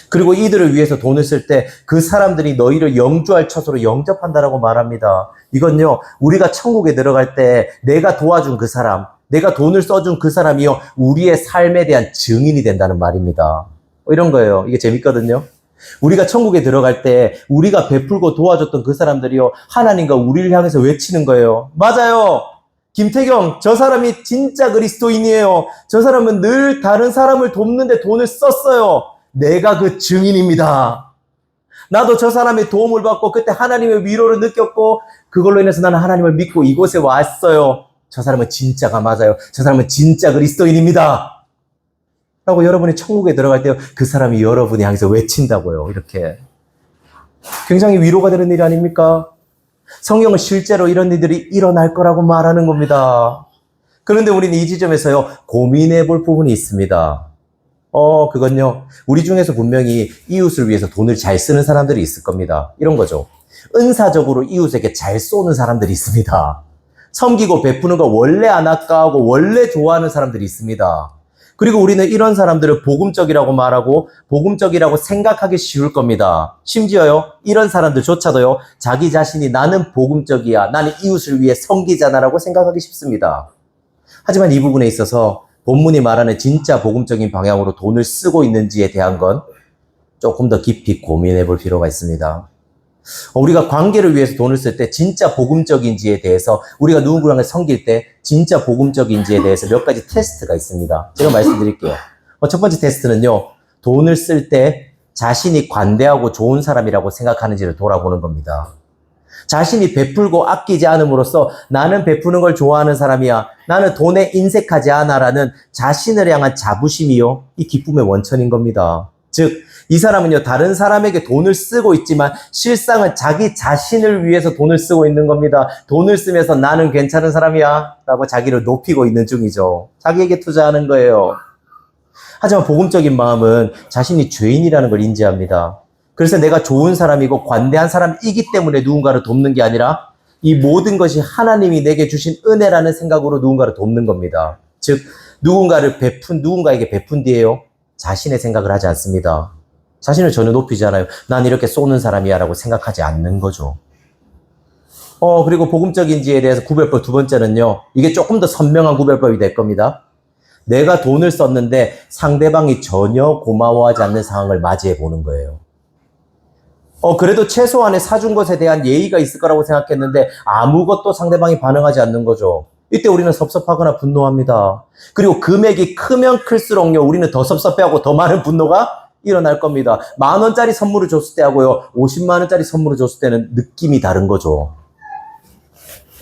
S1: 그리고 이들을 위해서 돈을 쓸 때 그 사람들이 너희를 영주할 처소로 영접한다라고 말합니다. 이건요, 우리가 천국에 들어갈 때 내가 도와준 그 사람, 내가 돈을 써준 그 사람이요, 우리의 삶에 대한 증인이 된다는 말입니다. 이런 거예요. 이게 재밌거든요. 우리가 천국에 들어갈 때 우리가 베풀고 도와줬던 그 사람들이요, 하나님과 우리를 향해서 외치는 거예요. 맞아요. 김태경, 저 사람이 진짜 그리스도인이에요. 저 사람은 늘 다른 사람을 돕는데 돈을 썼어요. 내가 그 증인입니다. 나도 저 사람의 도움을 받고 그때 하나님의 위로를 느꼈고 그걸로 인해서 나는 하나님을 믿고 이곳에 왔어요. 저 사람은 진짜가 맞아요. 저 사람은 진짜 그리스도인입니다. 라고 여러분이 천국에 들어갈 때 그 사람이 여러분이 향해서 외친다고요. 이렇게. 굉장히 위로가 되는 일 아닙니까? 성경은 실제로 이런 일들이 일어날 거라고 말하는 겁니다. 그런데 우리는 이 지점에서요, 고민해 볼 부분이 있습니다. 그건요, 우리 중에서 분명히 이웃을 위해서 돈을 잘 쓰는 사람들이 있을 겁니다. 이런 거죠. 은사적으로 이웃에게 잘 쏘는 사람들이 있습니다. 섬기고 베푸는 거 원래 안 아까워하고 원래 좋아하는 사람들이 있습니다. 그리고 우리는 이런 사람들을 복음적이라고 말하고 복음적이라고 생각하기 쉬울 겁니다. 심지어요, 이런 사람들조차도요, 자기 자신이 나는 복음적이야, 나는 이웃을 위해 섬기잖아라고 생각하기 쉽습니다. 하지만 이 부분에 있어서 본문이 말하는 진짜 복음적인 방향으로 돈을 쓰고 있는지에 대한 건 조금 더 깊이 고민해 볼 필요가 있습니다. 우리가 관계를 위해서 돈을 쓸 때 진짜 복음적인지에 대해서, 우리가 누군가를 섬길 때 진짜 복음적인지에 대해서 몇 가지 테스트가 있습니다. 제가 말씀드릴게요. 첫 번째 테스트는요, 돈을 쓸 때 자신이 관대하고 좋은 사람이라고 생각하는지를 돌아보는 겁니다. 자신이 베풀고 아끼지 않음으로써 나는 베푸는 걸 좋아하는 사람이야, 나는 돈에 인색하지 않아라는 자신을 향한 자부심이요, 이 기쁨의 원천인 겁니다. 즉, 이 사람은요, 다른 사람에게 돈을 쓰고 있지만 실상은 자기 자신을 위해서 돈을 쓰고 있는 겁니다. 돈을 쓰면서 나는 괜찮은 사람이야 라고 자기를 높이고 있는 중이죠. 자기에게 투자하는 거예요. 하지만 복음적인 마음은 자신이 죄인이라는 걸 인지합니다. 그래서 내가 좋은 사람이고 관대한 사람이기 때문에 누군가를 돕는 게 아니라 이 모든 것이 하나님이 내게 주신 은혜라는 생각으로 누군가를 돕는 겁니다. 즉, 누군가에게 베푼 뒤에요, 자신의 생각을 하지 않습니다. 자신을 전혀 높이지 않아요. 난 이렇게 쏘는 사람이야 라고 생각하지 않는 거죠. 그리고 복음적인지에 대해서 구별법 두 번째는요, 이게 조금 더 선명한 구별법이 될 겁니다. 내가 돈을 썼는데 상대방이 전혀 고마워하지 않는 상황을 맞이해 보는 거예요. 그래도 최소한의 사준 것에 대한 예의가 있을 거라고 생각했는데 아무것도 상대방이 반응하지 않는 거죠. 이때 우리는 섭섭하거나 분노합니다. 그리고 금액이 크면 클수록요, 우리는 더 섭섭해하고 더 많은 분노가 일어날 겁니다. 10,000원짜리 선물을 줬을 때하고요, 500,000원짜리 선물을 줬을 때는 느낌이 다른 거죠.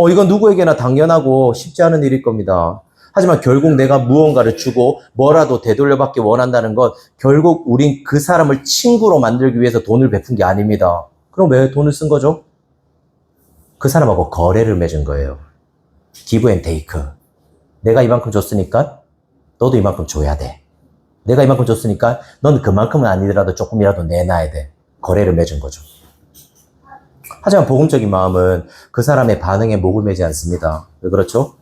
S1: 이건 누구에게나 당연하고 쉽지 않은 일일 겁니다. 하지만 결국 내가 무언가를 주고 뭐라도 되돌려받기 원한다는 건 결국 우린 그 사람을 친구로 만들기 위해서 돈을 베푼 게 아닙니다. 그럼 왜 돈을 쓴 거죠? 그 사람하고 거래를 맺은 거예요. 기브 앤 테이크. 내가 이만큼 줬으니까 너도 이만큼 줘야 돼. 내가 이만큼 줬으니까 넌 그만큼은 아니더라도 조금이라도 내놔야 돼. 거래를 맺은 거죠. 하지만 복음적인 마음은 그 사람의 반응에 목을 매지 않습니다. 왜 그렇죠?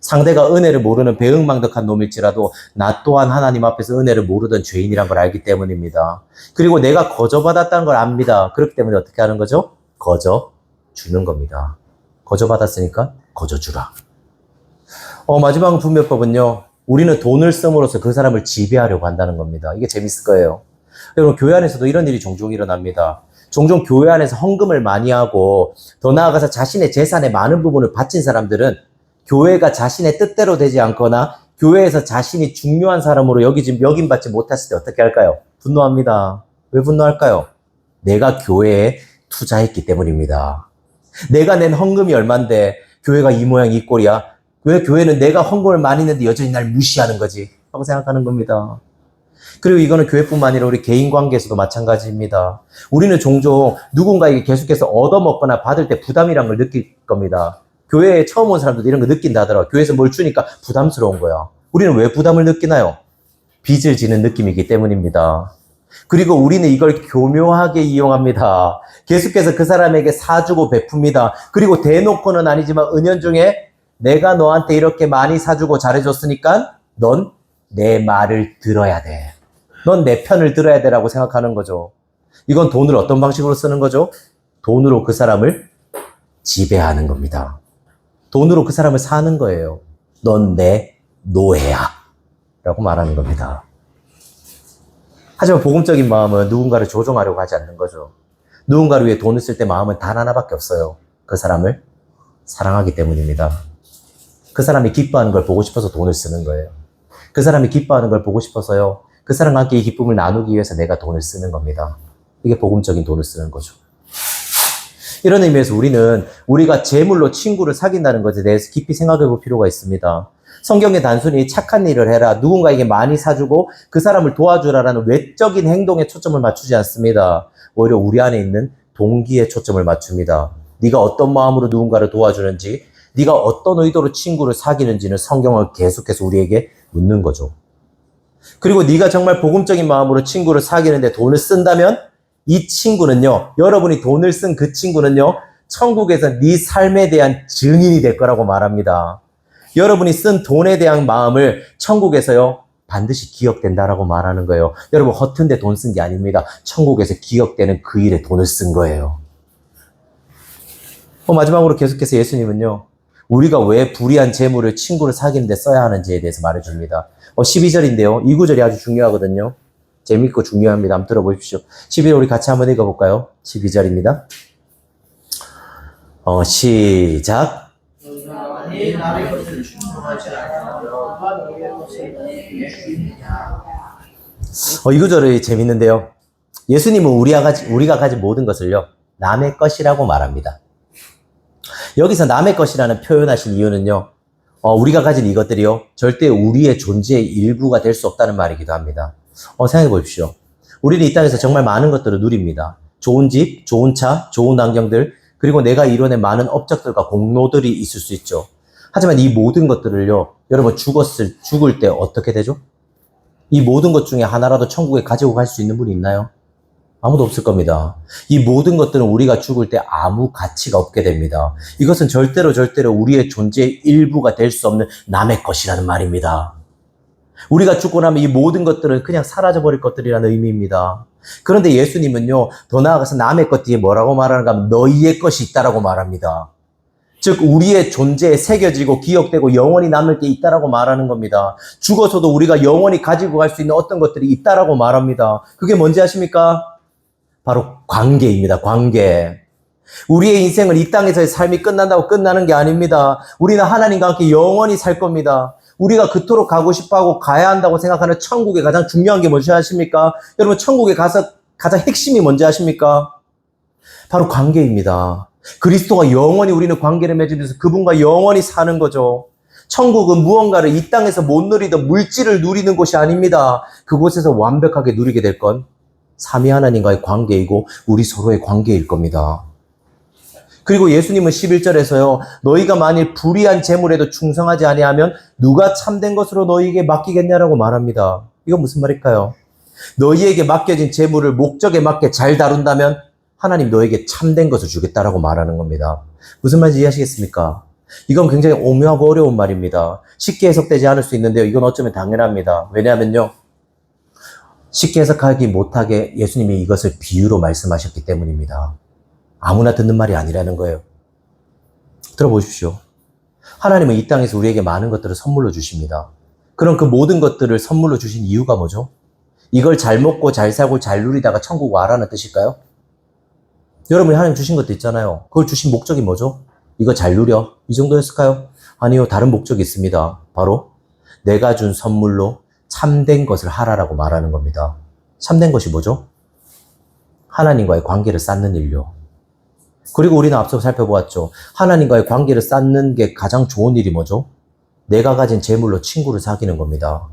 S1: 상대가 은혜를 모르는 배은망덕한 놈일지라도 나 또한 하나님 앞에서 은혜를 모르던 죄인이란 걸 알기 때문입니다. 그리고 내가 거저받았다는 걸 압니다. 그렇기 때문에 어떻게 하는 거죠? 거저 주는 겁니다. 거저받았으니까 거저 주라. 마지막 분별법은요, 우리는 돈을 씀으로써 그 사람을 지배하려고 한다는 겁니다. 이게 재밌을 거예요. 여러분, 교회 안에서도 이런 일이 종종 일어납니다. 종종 교회 안에서 헌금을 많이 하고 더 나아가서 자신의 재산의 많은 부분을 바친 사람들은 교회가 자신의 뜻대로 되지 않거나 교회에서 자신이 중요한 사람으로 여김받지 못했을 때 어떻게 할까요? 분노합니다. 왜 분노할까요? 내가 교회에 투자했기 때문입니다. 내가 낸 헌금이 얼만데 교회가 이 모양 이 꼴이야? 왜 교회는 내가 헌금을 많이 냈는데 여전히 날 무시하는 거지? 라고 생각하는 겁니다. 그리고 이거는 교회뿐만 아니라 우리 개인 관계에서도 마찬가지입니다. 우리는 종종 누군가에게 계속해서 얻어먹거나 받을 때 부담이란 걸 느낄 겁니다. 교회에 처음 온 사람들도 이런 거 느낀다 하더라고요. 교회에서 뭘 주니까 부담스러운 거야. 우리는 왜 부담을 느끼나요? 빚을 지는 느낌이기 때문입니다. 그리고 우리는 이걸 교묘하게 이용합니다. 계속해서 그 사람에게 사주고 베풉니다. 그리고 대놓고는 아니지만 은연중에 내가 너한테 이렇게 많이 사주고 잘해줬으니까 넌 내 말을 들어야 돼. 넌 내 편을 들어야 돼라고 생각하는 거죠. 이건 돈을 어떤 방식으로 쓰는 거죠? 돈으로 그 사람을 지배하는 겁니다. 돈으로 그 사람을 사는 거예요. 넌 내 노예야 라고 말하는 겁니다. 하지만 복음적인 마음은 누군가를 조종하려고 하지 않는 거죠. 누군가를 위해 돈을 쓸 때 마음은 단 하나밖에 없어요. 그 사람을 사랑하기 때문입니다. 그 사람이 기뻐하는 걸 보고 싶어서 돈을 쓰는 거예요. 그 사람이 기뻐하는 걸 보고 싶어서요. 그 사람과 함께 이 기쁨을 나누기 위해서 내가 돈을 쓰는 겁니다. 이게 복음적인 돈을 쓰는 거죠. 이런 의미에서 우리는 우리가 재물로 친구를 사귄다는 것에 대해서 깊이 생각해 볼 필요가 있습니다. 성경에 단순히 착한 일을 해라, 누군가에게 많이 사주고 그 사람을 도와주라라는 외적인 행동에 초점을 맞추지 않습니다. 오히려 우리 안에 있는 동기에 초점을 맞춥니다. 네가 어떤 마음으로 누군가를 도와주는지, 네가 어떤 의도로 친구를 사귀는지는 성경은 계속해서 우리에게 묻는 거죠. 그리고 네가 정말 복음적인 마음으로 친구를 사귀는데 돈을 쓴다면 이 친구는요, 여러분이 돈을 쓴 그 친구는요, 천국에서 네 삶에 대한 증인이 될 거라고 말합니다. 여러분이 쓴 돈에 대한 마음을 천국에서요, 반드시 기억된다라고 말하는 거예요. 여러분 허튼데 돈 쓴 게 아닙니다. 천국에서 기억되는 그 일에 돈을 쓴 거예요. 마지막으로 계속해서 예수님은요, 우리가 왜 불의한 재물을 친구를 사귀는 데 써야 하는지에 대해서 말해줍니다. 12절인데요. 이 구절이 아주 중요하거든요. 재밌고 중요합니다. 한번 들어보십시오. 12절 우리 같이 한번 읽어볼까요? 12절입니다. 시작.
S2: 너희가 남의 것을 충성하지 않으며 누가 너희의 것을 너희에게 주느냐.
S1: 이 구절이 재밌는데요. 예수님은 우리가 가진 모든 것을요, 남의 것이라고 말합니다. 여기서 남의 것이라는 표현하신 이유는요, 우리가 가진 이것들이요, 절대 우리의 존재의 일부가 될 수 없다는 말이기도 합니다. 생각해 보십시오. 우리는 이 땅에서 정말 많은 것들을 누립니다. 좋은 집, 좋은 차, 좋은 환경들, 그리고 내가 이뤄낸 많은 업적들과 공로들이 있을 수 있죠. 하지만 이 모든 것들을요, 여러분 죽을 때 어떻게 되죠? 이 모든 것 중에 하나라도 천국에 가지고 갈 수 있는 분이 있나요? 아무도 없을 겁니다. 이 모든 것들은 우리가 죽을 때 아무 가치가 없게 됩니다. 이것은 절대로 우리의 존재의 일부가 될 수 없는 남의 것이라는 말입니다. 우리가 죽고 나면 이 모든 것들은 그냥 사라져버릴 것들이라는 의미입니다. 그런데 예수님은요, 더 나아가서 남의 것 뒤에 뭐라고 말하는가 하면 너희의 것이 있다라고 말합니다. 즉 우리의 존재에 새겨지고 기억되고 영원히 남을 게 있다라고 말하는 겁니다. 죽어서도 우리가 영원히 가지고 갈 수 있는 어떤 것들이 있다라고 말합니다. 그게 뭔지 아십니까? 바로 관계입니다. 관계. 우리의 인생은 이 땅에서의 삶이 끝난다고 끝나는 게 아닙니다. 우리는 하나님과 함께 영원히 살 겁니다. 우리가 그토록 가고 싶어하고 가야 한다고 생각하는 천국의 가장 중요한 게 뭔지 아십니까? 여러분 천국에 가서 가장 핵심이 뭔지 아십니까? 바로 관계입니다. 그리스도가 영원히 우리는 관계를 맺으면서 그분과 영원히 사는 거죠. 천국은 무언가를 이 땅에서 못 누리던 물질을 누리는 곳이 아닙니다. 그곳에서 완벽하게 누리게 될 건 삼위 하나님과의 관계이고 우리 서로의 관계일 겁니다. 그리고 예수님은 11절에서요. 너희가 만일 불의한 재물에도 충성하지 아니하면 누가 참된 것으로 너희에게 맡기겠냐라고 말합니다. 이건 무슨 말일까요? 너희에게 맡겨진 재물을 목적에 맞게 잘 다룬다면 하나님 너에게 참된 것을 주겠다라고 말하는 겁니다. 무슨 말인지 이해하시겠습니까? 이건 굉장히 오묘하고 어려운 말입니다. 쉽게 해석되지 않을 수 있는데요. 이건 어쩌면 당연합니다. 왜냐하면요. 쉽게 해석하기 못하게 예수님이 이것을 비유로 말씀하셨기 때문입니다. 아무나 듣는 말이 아니라는 거예요. 들어보십시오. 하나님은 이 땅에서 우리에게 많은 것들을 선물로 주십니다. 그럼 그 모든 것들을 선물로 주신 이유가 뭐죠? 이걸 잘 먹고 잘 살고 잘 누리다가 천국 와라는 뜻일까요? 여러분이 하나님 주신 것도 있잖아요. 그걸 주신 목적이 뭐죠? 이거 잘 누려. 이 정도였을까요? 아니요. 다른 목적이 있습니다. 바로 내가 준 선물로 참된 것을 하라라고 말하는 겁니다. 참된 것이 뭐죠? 하나님과의 관계를 쌓는 일요. 그리고 우리는 앞서 살펴보았죠. 하나님과의 관계를 쌓는 게 가장 좋은 일이 뭐죠? 내가 가진 재물로 친구를 사귀는 겁니다.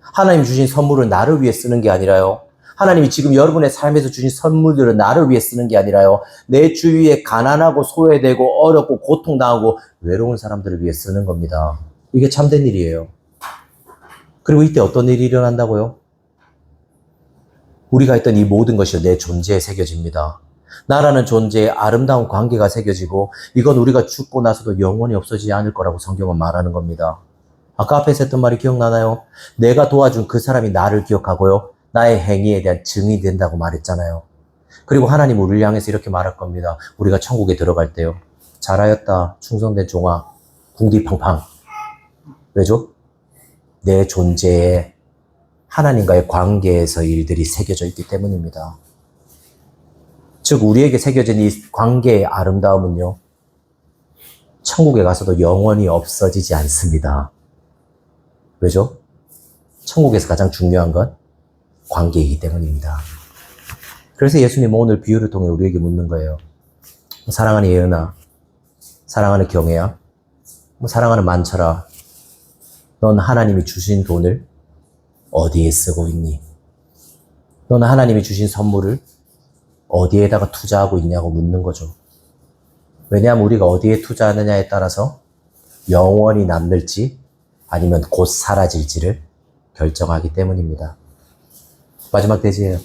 S1: 하나님 주신 선물을 나를 위해 쓰는 게 아니라요. 하나님이 지금 여러분의 삶에서 주신 선물들을 나를 위해 쓰는 게 아니라요. 내 주위에 가난하고 소외되고 어렵고 고통당하고 외로운 사람들을 위해 쓰는 겁니다. 이게 참된 일이에요. 그리고 이때 어떤 일이 일어난다고요? 우리가 했던 이 모든 것이 내 존재에 새겨집니다. 나라는 존재에 아름다운 관계가 새겨지고 이건 우리가 죽고 나서도 영원히 없어지지 않을 거라고 성경은 말하는 겁니다. 아까 앞에서 했던 말이 기억나나요? 내가 도와준 그 사람이 나를 기억하고요. 나의 행위에 대한 증인이 된다고 말했잖아요. 그리고 하나님 우리를 향해서 이렇게 말할 겁니다. 우리가 천국에 들어갈 때요. 잘하였다. 충성된 종아. 궁디팡팡. 왜죠? 내 존재에 하나님과의 관계에서 일들이 새겨져 있기 때문입니다. 즉 우리에게 새겨진 이 관계의 아름다움은요, 천국에 가서도 영원히 없어지지 않습니다. 왜죠? 천국에서 가장 중요한 건 관계이기 때문입니다. 그래서 예수님은 오늘 비유를 통해 우리에게 묻는 거예요. 사랑하는 예은아, 사랑하는 경혜야, 사랑하는 만철아, 넌 하나님이 주신 돈을 어디에 쓰고 있니? 너는 하나님이 주신 선물을 어디에다가 투자하고 있냐고 묻는 거죠. 왜냐하면 우리가 어디에 투자하느냐에 따라서 영원히 남을지 아니면 곧 사라질지를 결정하기 때문입니다. 마지막 대지예요.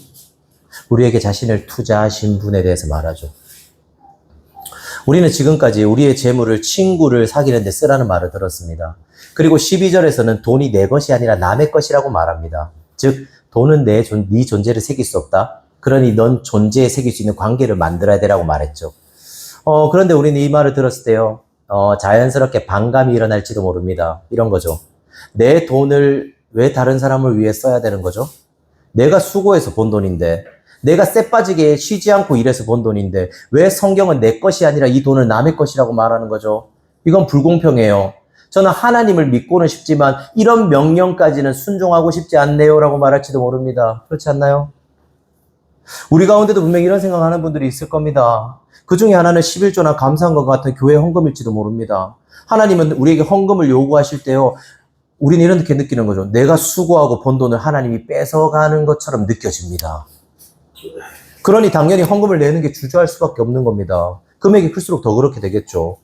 S1: 우리에게 자신을 투자하신 분에 대해서 말하죠. 우리는 지금까지 우리의 재물을 친구를 사귀는 데 쓰라는 말을 들었습니다. 그리고 12절에서는 돈이 내 것이 아니라 남의 것이라고 말합니다. 즉 돈은 네 존재를 새길 수 없다. 그러니 넌 존재에 새길 수 있는 관계를 만들어야 되라고 말했죠. 그런데 우리는 이 말을 들었을 때요, 자연스럽게 반감이 일어날지도 모릅니다. 이런 거죠. 내 돈을 왜 다른 사람을 위해 써야 되는 거죠? 내가 수고해서 번 돈인데, 내가 쎄 빠지게 쉬지 않고 일해서 번 돈인데, 왜 성경은 내 것이 아니라 이 돈을 남의 것이라고 말하는 거죠? 이건 불공평해요. 저는 하나님을 믿고는 싶지만 이런 명령까지는 순종하고 싶지 않네요 라고 말할지도 모릅니다. 그렇지 않나요? 우리 가운데도 분명히 이런 생각하는 분들이 있을 겁니다. 그 중에 하나는 11조나 감사한 것 같은 교회 헌금일지도 모릅니다. 하나님은 우리에게 헌금을 요구하실 때요, 우리는 이렇게 느끼는 거죠. 내가 수고하고 번 돈을 하나님이 뺏어가는 것처럼 느껴집니다. 그러니 당연히 헌금을 내는 게 주저할 수밖에 없는 겁니다. 금액이 클수록 더 그렇게 되겠죠.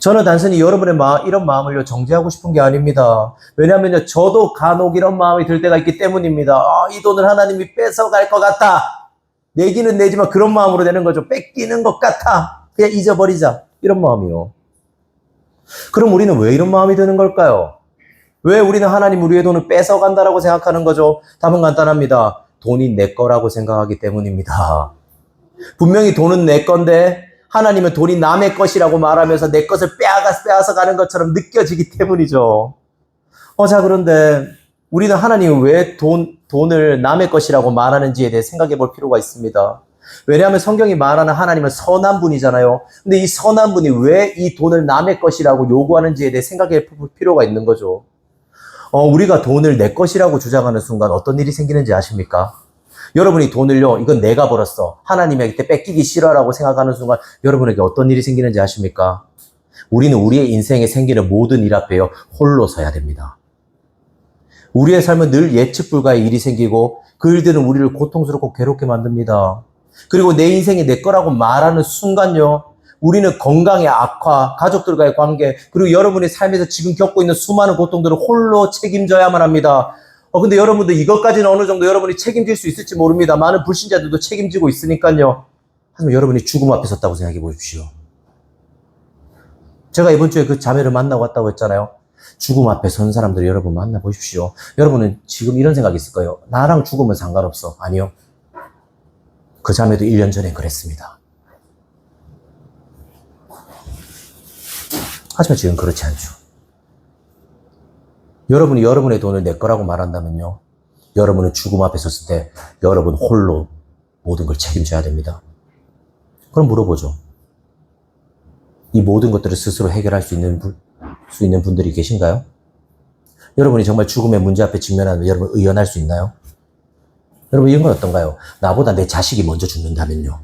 S1: 저는 단순히 여러분의 이런 마음을 정죄하고 싶은 게 아닙니다. 왜냐하면요, 저도 간혹 이런 마음이 들 때가 있기 때문입니다. 이 돈을 하나님이 뺏어갈 것 같아. 내기는 내지만 그런 마음으로 내는 거죠. 뺏기는 것 같아. 그냥 잊어버리자. 이런 마음이요. 그럼 우리는 왜 이런 마음이 드는 걸까요? 왜 우리는 하나님 우리의 돈을 뺏어간다라고 생각하는 거죠? 답은 간단합니다. 돈이 내 거라고 생각하기 때문입니다. 분명히 돈은 내 건데 하나님은 돈이 남의 것이라고 말하면서 내 것을 빼앗아 가는 것처럼 느껴지기 때문이죠. 자, 그런데 우리는 하나님은 왜 돈을 남의 것이라고 말하는지에 대해 생각해 볼 필요가 있습니다. 왜냐하면 성경이 말하는 하나님은 선한 분이잖아요. 근데 이 선한 분이 왜 이 돈을 남의 것이라고 요구하는지에 대해 생각해 볼 필요가 있는 거죠. 우리가 돈을 내 것이라고 주장하는 순간 어떤 일이 생기는지 아십니까? 여러분이 돈을요, 이건 내가 벌었어, 하나님에게 뺏기기 싫어라고 생각하는 순간 여러분에게 어떤 일이 생기는지 아십니까? 우리는 우리의 인생에 생기는 모든 일 앞에요, 홀로 서야 됩니다. 우리의 삶은 늘 예측 불가의 일이 생기고 그 일들은 우리를 고통스럽고 괴롭게 만듭니다. 그리고 내 인생이 내 거라고 말하는 순간요, 우리는 건강의 악화, 가족들과의 관계, 그리고 여러분의 삶에서 지금 겪고 있는 수많은 고통들을 홀로 책임져야만 합니다. 근데 여러분들 이것까지는 어느 정도 여러분이 책임질 수 있을지 모릅니다. 많은 불신자들도 책임지고 있으니까요. 하지만 여러분이 죽음 앞에 섰다고 생각해 보십시오. 제가 이번 주에 그 자매를 만나고 왔다고 했잖아요. 죽음 앞에 선 사람들 여러분 만나보십시오. 여러분은 지금 이런 생각이 있을 거예요. 나랑 죽으면 상관없어. 아니요. 그 자매도 1년 전에 그랬습니다. 하지만 지금 그렇지 않죠. 여러분이 여러분의 돈을 내 거라고 말한다면요, 여러분은 죽음 앞에 섰을 때 여러분 홀로 모든 걸 책임져야 됩니다. 그럼 물어보죠. 이 모든 것들을 스스로 해결할 수 있는 분들이 계신가요? 여러분이 정말 죽음의 문제 앞에 직면하면 여러분 의연할 수 있나요? 여러분 이런 건 어떤가요? 나보다 내 자식이 먼저 죽는다면요.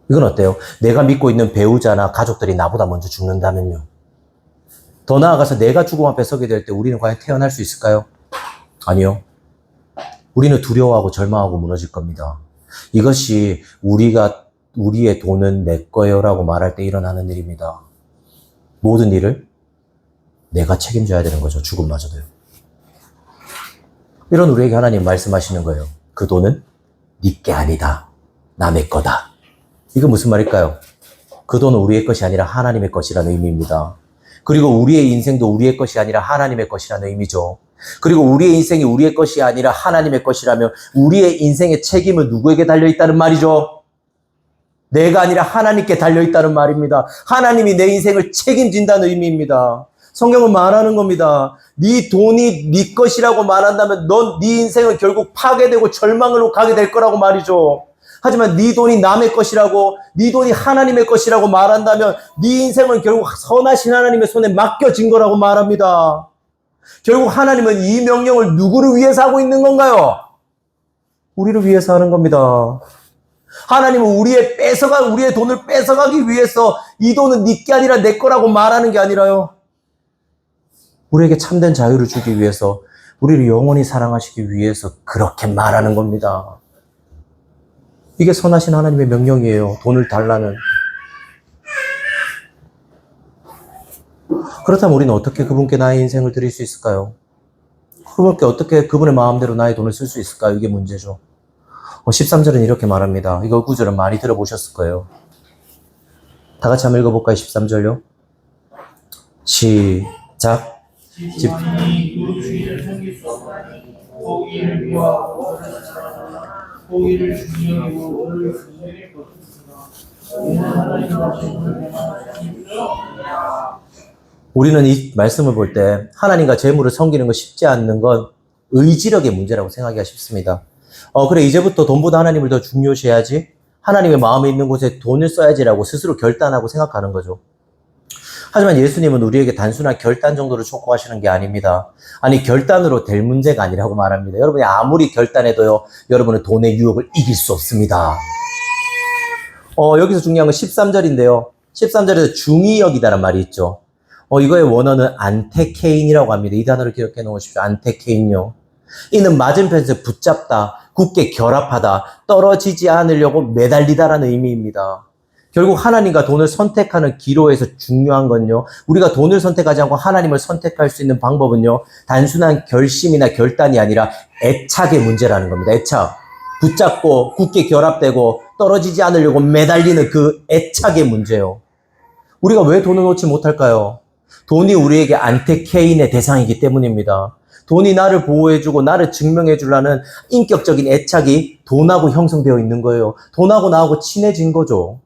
S1: 이건 어때요? 내가 믿고 있는 배우자나 가족들이 나보다 먼저 죽는다면요. 더 나아가서 내가 죽음 앞에 서게 될 때 우리는 과연 태어날 수 있을까요? 아니요. 우리는 두려워하고 절망하고 무너질 겁니다. 이것이 우리의 돈은 내 거예요라고 말할 때 일어나는 일입니다. 모든 일을 내가 책임져야 되는 거죠. 죽음마저도요. 이런 우리에게 하나님 말씀하시는 거예요. 그 돈은 네 게 아니다. 남의 거다. 이거 무슨 말일까요? 그 돈은 우리의 것이 아니라 하나님의 것이라는 의미입니다. 그리고 우리의 인생도 우리의 것이 아니라 하나님의 것이라는 의미죠. 그리고 우리의 인생이 우리의 것이 아니라 하나님의 것이라면 우리의 인생의 책임은 누구에게 달려있다는 말이죠? 내가 아니라 하나님께 달려있다는 말입니다. 하나님이 내 인생을 책임진다는 의미입니다. 성경은 말하는 겁니다. 네 돈이 네 것이라고 말한다면 네 인생은 결국 파괴되고 절망으로 가게 될 거라고 말이죠. 하지만 네 돈이 남의 것이라고, 네 돈이 하나님의 것이라고 말한다면 네 인생은 결국 선하신 하나님의 손에 맡겨진 거라고 말합니다. 결국 하나님은 이 명령을 누구를 위해서 하고 있는 건가요? 우리를 위해서 하는 겁니다. 하나님은 우리의 돈을 뺏어가기 위해서 이 돈은 네 게 아니라 내 거라고 말하는 게 아니라요. 우리에게 참된 자유를 주기 위해서, 우리를 영원히 사랑하시기 위해서 그렇게 말하는 겁니다. 이게 선하신 하나님의 명령이에요. 돈을 달라는. 그렇다면 우리는 어떻게 그분께 나의 인생을 드릴 수 있을까요? 그분께 어떻게 그분의 마음대로 나의 돈을 쓸 수 있을까요? 이게 문제죠. 13절은 이렇게 말합니다. 이거 구절은 많이 들어보셨을 거예요. 다 같이 한번 읽어볼까요? 13절요. 시작.
S2: 집안이 그 주인을 섬길 수 없나니 고기를 미워하고 고기를 중요하고 오늘 그에게 것입니다. 이는 하나님과 재물을 배반하지
S1: 우리는 이 말씀을 볼 때 하나님과 재물을 섬기는 거 쉽지 않는 건 의지력의 문제라고 생각하기가 쉽습니다. 그래, 이제부터 돈보다 하나님을 더 중요시해야지, 하나님의 마음에 있는 곳에 돈을 써야지라고 스스로 결단하고 생각하는 거죠. 하지만 예수님은 우리에게 단순한 결단 정도를 촉구하시는 게 아닙니다. 아니, 결단으로 될 문제가 아니라고 말합니다. 여러분이 아무리 결단해도요, 여러분은 돈의 유혹을 이길 수 없습니다. 여기서 중요한 건 13절인데요. 13절에서 중히 여기다란 말이 있죠. 이거의 원어는 안테케인이라고 합니다. 이 단어를 기억해 놓으십시오. 안테케인요. 이는 맞은편에서 붙잡다, 굳게 결합하다, 떨어지지 않으려고 매달리다라는 의미입니다. 결국 하나님과 돈을 선택하는 기로에서 중요한 건요, 우리가 돈을 선택하지 않고 하나님을 선택할 수 있는 방법은요, 단순한 결심이나 결단이 아니라 애착의 문제라는 겁니다. 애착. 붙잡고 굳게 결합되고 떨어지지 않으려고 매달리는 그 애착의 문제요. 우리가 왜 돈을 놓지 못할까요? 돈이 우리에게 안테케인의 대상이기 때문입니다. 돈이 나를 보호해주고 나를 증명해주려는 인격적인 애착이 돈하고 형성되어 있는 거예요. 돈하고 나하고 친해진 거죠.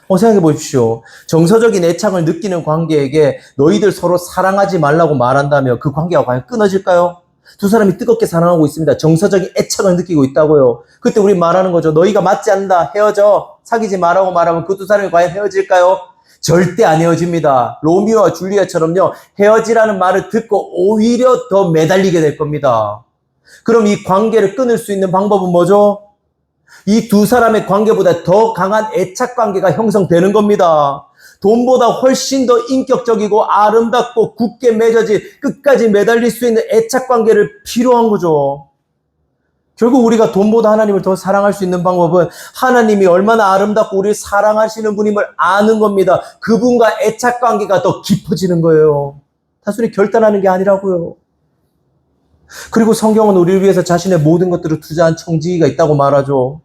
S1: 생각해 보십시오. 정서적인 애착을 느끼는 관계에게 너희들 서로 사랑하지 말라고 말한다면 그 관계가 과연 끊어질까요? 두 사람이 뜨겁게 사랑하고 있습니다. 정서적인 애착을 느끼고 있다고요. 그때 우리 말하는 거죠. 너희가 맞지 않는다. 헤어져. 사귀지 말라고 말하면 그 두 사람이 과연 헤어질까요? 절대 안 헤어집니다. 로미오와 줄리엣처럼요, 헤어지라는 말을 듣고 오히려 더 매달리게 될 겁니다. 그럼 이 관계를 끊을 수 있는 방법은 뭐죠? 이 두 사람의 관계보다 더 강한 애착 관계가 형성되는 겁니다. 돈보다 훨씬 더 인격적이고 아름답고 굳게 맺어진 끝까지 매달릴 수 있는 애착 관계를 필요한 거죠. 결국 우리가 돈보다 하나님을 더 사랑할 수 있는 방법은 하나님이 얼마나 아름답고 우리를 사랑하시는 분임을 아는 겁니다. 그분과 애착 관계가 더 깊어지는 거예요. 단순히 결단하는 게 아니라고요. 그리고 성경은 우리를 위해서 자신의 모든 것들을 투자한 청지기가 있다고 말하죠.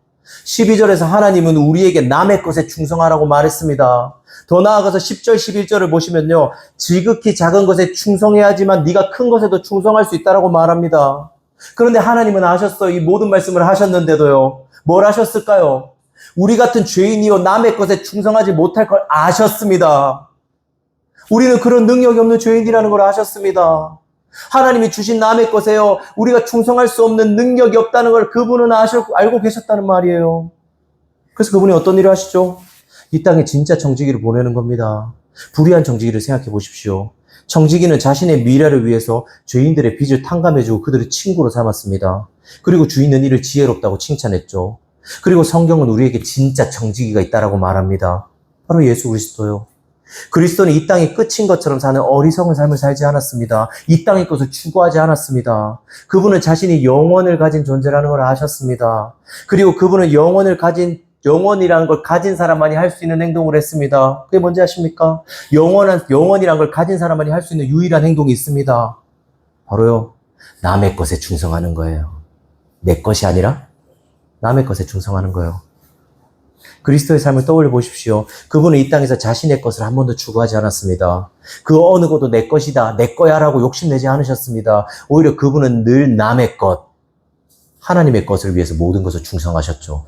S1: 12절에서 하나님은 우리에게 남의 것에 충성하라고 말했습니다. 더 나아가서 10절, 11절을 보시면요, 지극히 작은 것에 충성해야지만 네가 큰 것에도 충성할 수 있다라고 말합니다. 그런데 하나님은 아셨어요. 이 모든 말씀을 하셨는데도요, 뭘 하셨을까요? 우리 같은 죄인이요, 남의 것에 충성하지 못할 걸 아셨습니다. 우리는 그런 능력이 없는 죄인이라는 걸 아셨습니다. 하나님이 주신 남의 것에요, 우리가 충성할 수 없는 능력이 없다는 걸 그분은 알고 계셨다는 말이에요. 그래서 그분이 어떤 일을 하시죠? 이 땅에 진짜 청지기를 보내는 겁니다. 불의한 청지기를 생각해 보십시오. 청지기는 자신의 미래를 위해서 죄인들의 빚을 탕감해주고 그들의 친구로 삼았습니다. 그리고 주인은 이를 지혜롭다고 칭찬했죠. 그리고 성경은 우리에게 진짜 청지기가 있다라고 말합니다. 바로 예수 그리스도요. 그리스도는 이 땅이 끝인 것처럼 사는 어리석은 삶을 살지 않았습니다. 이 땅의 것을 추구하지 않았습니다. 그분은 자신이 영원을 가진 존재라는 걸 아셨습니다. 그리고 그분은 영원이라는 걸 가진 사람만이 할 수 있는 행동을 했습니다. 그게 뭔지 아십니까? 영원이라는 걸 가진 사람만이 할 수 있는 유일한 행동이 있습니다. 바로요, 남의 것에 충성하는 거예요. 내 것이 아니라 남의 것에 충성하는 거예요. 그리스도의 삶을 떠올려 보십시오. 그분은 이 땅에서 자신의 것을 한 번도 추구하지 않았습니다. 그 어느 것도 내 것이다, 내 거야 라고 욕심내지 않으셨습니다. 오히려 그분은 늘 남의 것, 하나님의 것을 위해서 모든 것을 충성하셨죠.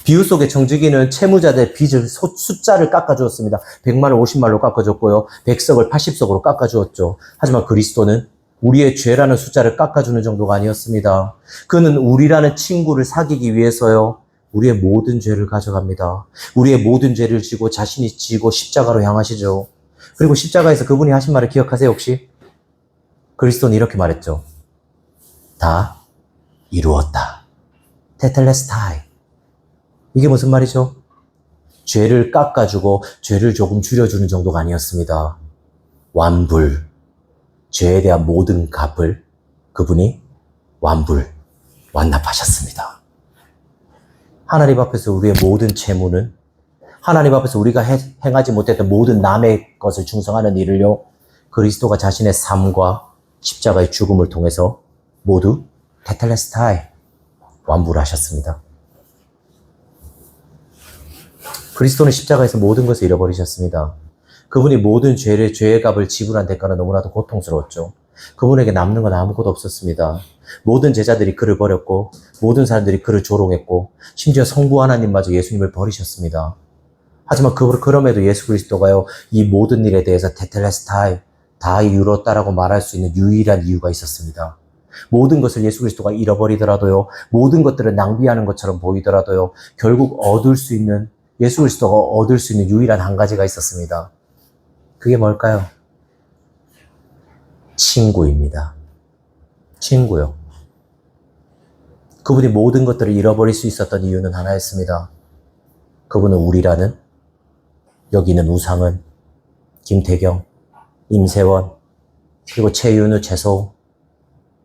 S1: 비유 속의 청지기는 채무자들의 빚을 숫자를 깎아주었습니다. 100만을 50만로 깎아줬고요. 100석을 80석으로 깎아주었죠. 하지만 그리스도는 우리의 죄라는 숫자를 깎아주는 정도가 아니었습니다. 그는 우리라는 친구를 사귀기 위해서요. 우리의 모든 죄를 가져갑니다. 우리의 모든 죄를 지고 자신이 지고 십자가로 향하시죠. 그리고 십자가에서 그분이 하신 말을 기억하세요, 혹시? 그리스도는 이렇게 말했죠. 다 이루었다. 테텔레스타이. 이게 무슨 말이죠? 죄를 깎아주고 죄를 조금 줄여주는 정도가 아니었습니다. 완불. 죄에 대한 모든 값을 그분이 완납하셨습니다. 하나님 앞에서 우리의 모든 채무는 하나님 앞에서 우리가 행하지 못했던 모든 남의 것을 충성하는 일을요, 그리스도가 자신의 삶과 십자가의 죽음을 통해서 모두 테텔레스타이 완부를 하셨습니다. 그리스도는 십자가에서 모든 것을 잃어버리셨습니다. 그분이 모든 죄의 값을 지불한 대가는 너무나도 고통스러웠죠. 그분에게 남는 건 아무것도 없었습니다. 모든 제자들이 그를 버렸고 모든 사람들이 그를 조롱했고 심지어 성부 하나님마저 예수님을 버리셨습니다. 하지만 그럼에도 예수 그리스도가요, 이 모든 일에 대해서 테텔레스타이, 다 이루었다라고 말할 수 있는 유일한 이유가 있었습니다. 모든 것을 예수 그리스도가 잃어버리더라도요, 모든 것들을 낭비하는 것처럼 보이더라도요, 결국 예수 그리스도가 얻을 수 있는 유일한 한 가지가 있었습니다. 그게 뭘까요? 친구입니다. 친구요. 그분이 모든 것들을 잃어버릴 수 있었던 이유는 하나였습니다. 그분은 우리라는, 여기 있는 우상은, 김태경, 임세원, 그리고 최윤우, 최소,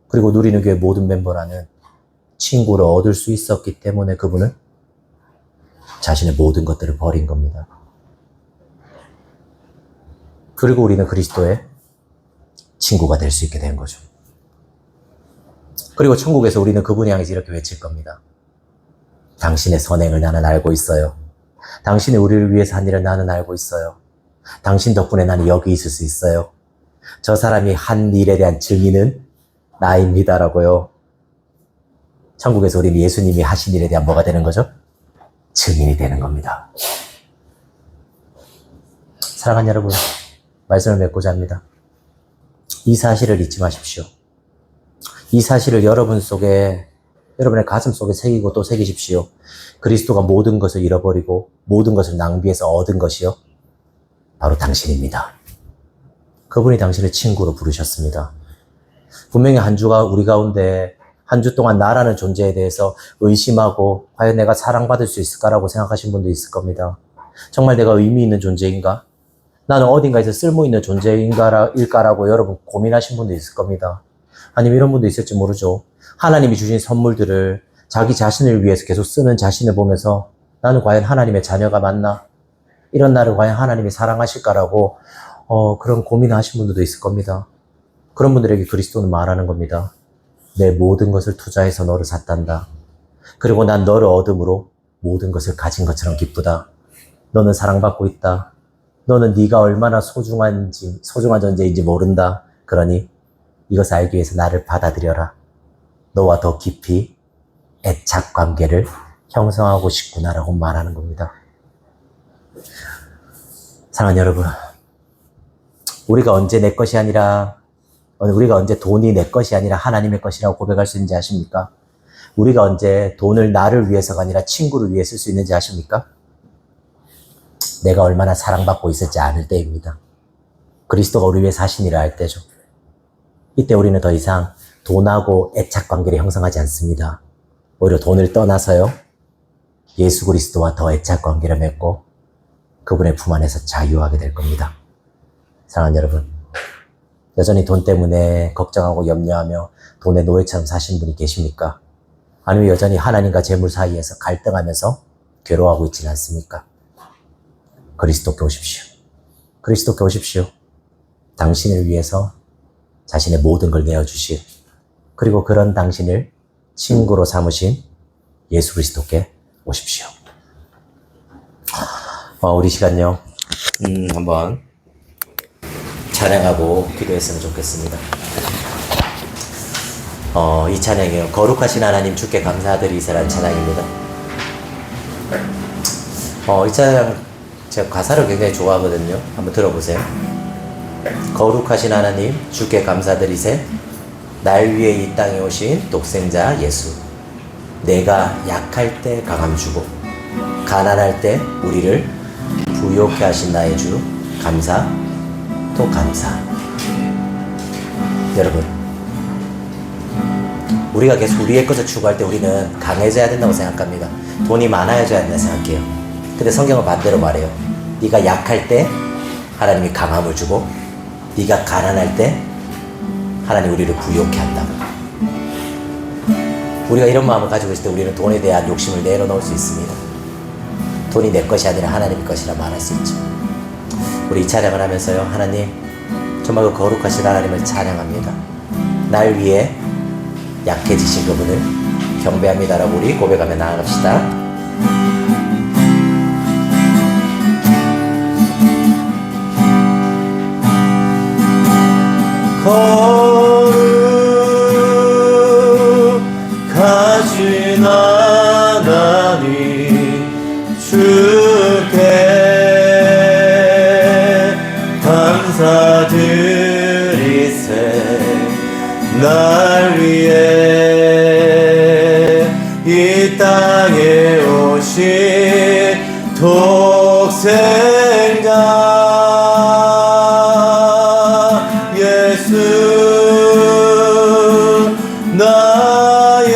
S1: 그리고 누리는 교회 모든 멤버라는 친구를 얻을 수 있었기 때문에 그분은 자신의 모든 것들을 버린 겁니다. 그리고 우리는 그리스도의 친구가 될 수 있게 된 거죠. 그리고 천국에서 우리는 그분을 향해서 이렇게 외칠 겁니다. 당신의 선행을 나는 알고 있어요. 당신이 우리를 위해서 한 일을 나는 알고 있어요. 당신 덕분에 나는 여기 있을 수 있어요. 저 사람이 한 일에 대한 증인은 나입니다라고요. 천국에서 우리는 예수님이 하신 일에 대한 뭐가 되는 거죠? 증인이 되는 겁니다. 사랑하는 여러분, 말씀을 맺고자 합니다. 이 사실을 잊지 마십시오. 이 사실을 여러분의 가슴 속에 새기고 또 새기십시오. 그리스도가 모든 것을 잃어버리고 모든 것을 낭비해서 얻은 것이요, 바로 당신입니다. 그분이 당신을 친구로 부르셨습니다. 분명히 한 주가 우리 가운데 한 주 동안 나라는 존재에 대해서 의심하고 과연 내가 사랑받을 수 있을까라고 생각하신 분도 있을 겁니다. 정말 내가 의미 있는 존재인가? 나는 어딘가에서 쓸모 있는 존재일까라고 여러분 고민하신 분도 있을 겁니다. 아니면 이런 분도 있을지 모르죠. 하나님이 주신 선물들을 자기 자신을 위해서 계속 쓰는 자신을 보면서 나는 과연 하나님의 자녀가 맞나? 이런 나를 과연 하나님이 사랑하실까라고 그런 고민을 하신 분들도 있을 겁니다. 그런 분들에게 그리스도는 말하는 겁니다. 내 모든 것을 투자해서 너를 샀단다. 그리고 난 너를 얻음으로 모든 것을 가진 것처럼 기쁘다. 너는 사랑받고 있다. 너는 네가 얼마나 소중한 존재인지 모른다. 그러니 이것을 알기 위해서 나를 받아들여라. 너와 더 깊이 애착 관계를 형성하고 싶구나라고 말하는 겁니다. 사랑하는 여러분, 우리가 언제 돈이 내 것이 아니라 하나님의 것이라고 고백할 수 있는지 아십니까? 우리가 언제 돈을 나를 위해서가 아니라 친구를 위해 쓸 수 있는지 아십니까? 내가 얼마나 사랑받고 있을지 아는 때입니다. 그리스도가 우리 위해 사신 일을 알 때죠. 이때 우리는 더 이상 돈하고 애착 관계를 형성하지 않습니다. 오히려 돈을 떠나서요, 예수 그리스도와 더 애착 관계를 맺고 그분의 품 안에서 자유하게 될 겁니다. 사랑하는 여러분, 여전히 돈 때문에 걱정하고 염려하며 돈의 노예처럼 사신 분이 계십니까? 아니면 여전히 하나님과 재물 사이에서 갈등하면서 괴로워하고 있지는 않습니까? 그리스도께 오십시오. 그리스도께 오십시오. 당신을 위해서 자신의 모든 걸 내어주실, 그리고 그런 당신을 친구로 삼으신 예수 그리스도께 오십시오. 우리 시간요, 한번 찬양하고 기도했으면 좋겠습니다. 이 찬양이요, 거룩하신 하나님 주께 감사드리세라는 찬양입니다. 이 찬양 제가 가사를 굉장히 좋아하거든요. 한번 들어보세요. 거룩하신 하나님 주께 감사드리세. 날 위해 이 땅에 오신 독생자 예수. 내가 약할 때 강함 주고 가난할 때 우리를 부욕해 하신 나의 주. 감사 또 감사. 여러분, 우리가 계속 우리의 것을 추구할 때 우리는 강해져야 된다고 생각합니다. 돈이 많아져야 된다고 생각해요. 근데 성경은 반대로 말해요. 네가 약할 때 하나님이 강함을 주고 네가 가난할 때 하나님 우리를 부욕해 한다고. 우리가 이런 마음을 가지고 있을 때 우리는 돈에 대한 욕심을 내려놓을 수 있습니다. 돈이 내 것이 아니라 하나님의 것이라 말할 수 있죠. 우리 이 찬양을 하면서요, 하나님 정말 그 거룩하신 하나님을 찬양합니다. 날 위해 약해지신 그분을 경배합니다라고 우리 고백하며 나아갑시다. 거룩하신 하나님 주께 감사드리세. 날 위해 이 땅에 오신 독생자 예수. 나의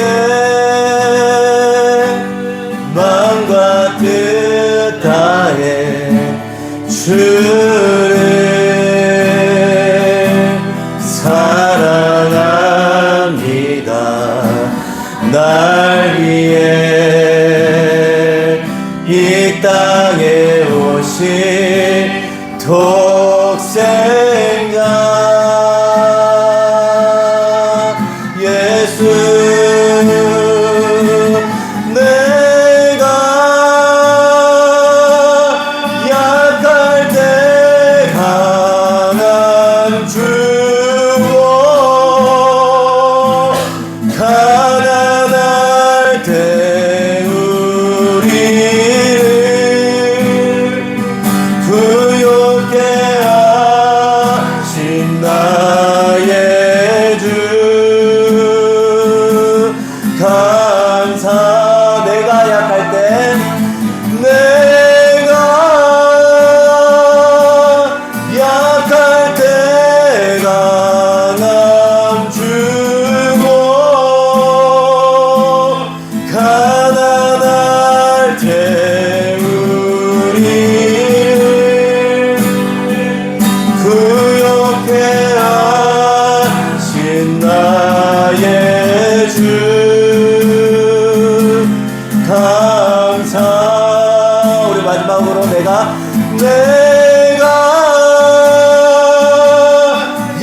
S1: 마음과 뜻 다해 주를 사랑합니다. 날 위해 이 땅에 오신 독생자 예수. 내가 약할 때 강함 주고 가난할 때 우리를 부욕해 하신 나의 주. 감사. 내가 약할 때 내가 약할 때 강함 주고 가난할 때 우리를 구욕해 하신 나의 주. 감사. 우리 마지막으로 내가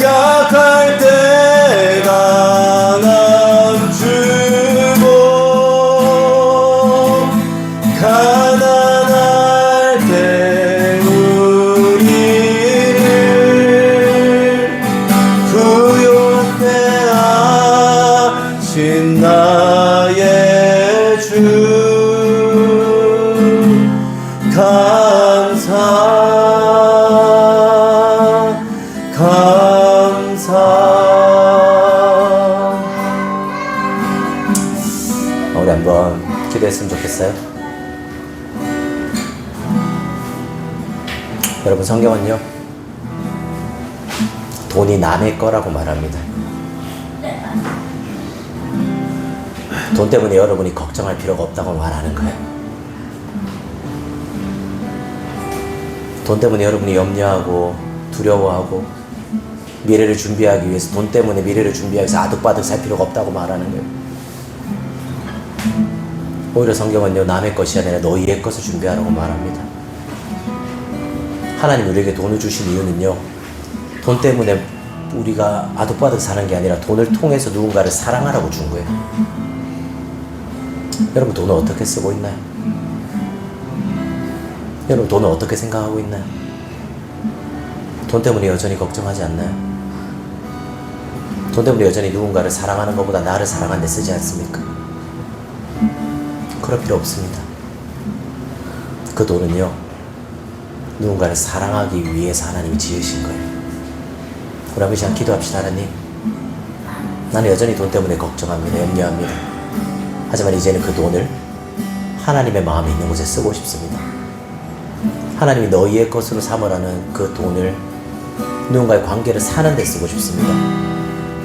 S1: 약할 때 강함 주고 가난할 때 우리를 구욕해 하신 나의 주. 감사 감사. 우리 한번 기도했으면 좋겠어요. 여러분, 성경은요 돈이 남의 거라고 말합니다. 돈 때문에 여러분이 걱정할 필요가 없다고 말하는 거예요. 돈 때문에 여러분이 염려하고 두려워하고 미래를 준비하기 위해서, 돈 때문에 미래를 준비하기 위해서 아득바득 살 필요가 없다고 말하는 거예요. 오히려 성경은요 남의 것이 아니라 너희의 것을 준비하라고 말합니다. 하나님 우리에게 돈을 주신 이유는요 돈 때문에 우리가 아득바득 사는 게 아니라 돈을 통해서 누군가를 사랑하라고 준 거예요. 여러분, 돈을 어떻게 쓰고 있나요? 여러분, 돈을 어떻게 생각하고 있나요? 돈 때문에 여전히 걱정하지 않나요? 돈 때문에 여전히 누군가를 사랑하는 것보다 나를 사랑하는 데 쓰지 않습니까? 그럴 필요 없습니다. 그 돈은요, 누군가를 사랑하기 위해서 하나님이 지으신 거예요. 우리 한번 시간 기도합시다. 하나님, 나는 여전히 돈 때문에 걱정합니다. 염려합니다. 하지만 이제는 그 돈을 하나님의 마음이 있는 곳에 쓰고 싶습니다. 하나님이 너희의 것으로 삼으라는 그 돈을 누군가의 관계를 사는 데 쓰고 싶습니다.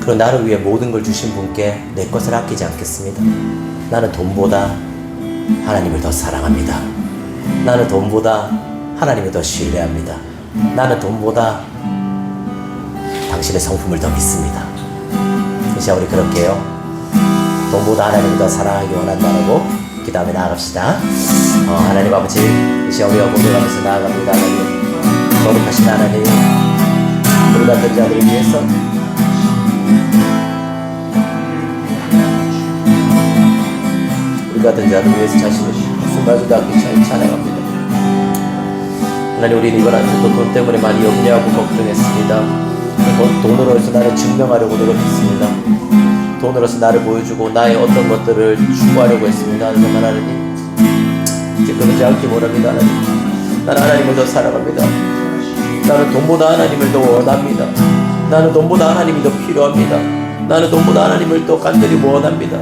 S1: 그리고 나를 위해 모든 걸 주신 분께 내 것을 아끼지 않겠습니다. 나는 돈보다 하나님을 더 사랑합니다. 나는 돈보다 하나님을 더 신뢰합니다. 나는 돈보다 당신의 성품을 더 믿습니다. 이 시간 우리 그렇게 해요. 돈보다 하나님을 더 사랑하기 원한다라고 그 다음에 나아갑시다. 하나님 아버지, 이 시간 우리가 고백하면서 나아갑니다. 하나님, 거룩하신 하나님, 우리 같은 자들을 위해서 우리 같은 자들을 위해서 자신을 순간수도 아끼지 않고 찬양합니다. 하나님, 우리는 이번 한 주도 돈 때문에 많이 염려하고 걱정했습니다. 돈으로서 나를 증명하려고 노력했습니다. 돈으로서 나를 보여주고 나의 어떤 것들을 추구하려고 했습니다. 하지만 하나님, 이제 그러지 않기 원합니다. 하나님, 나는 하나님을 더 사랑합니다. 나는 돈보다 하나님을 더 원합니다. 나는 돈보다 하나님이 더 필요합니다. 나는 돈보다 하나님을 더 간절히 원합니다.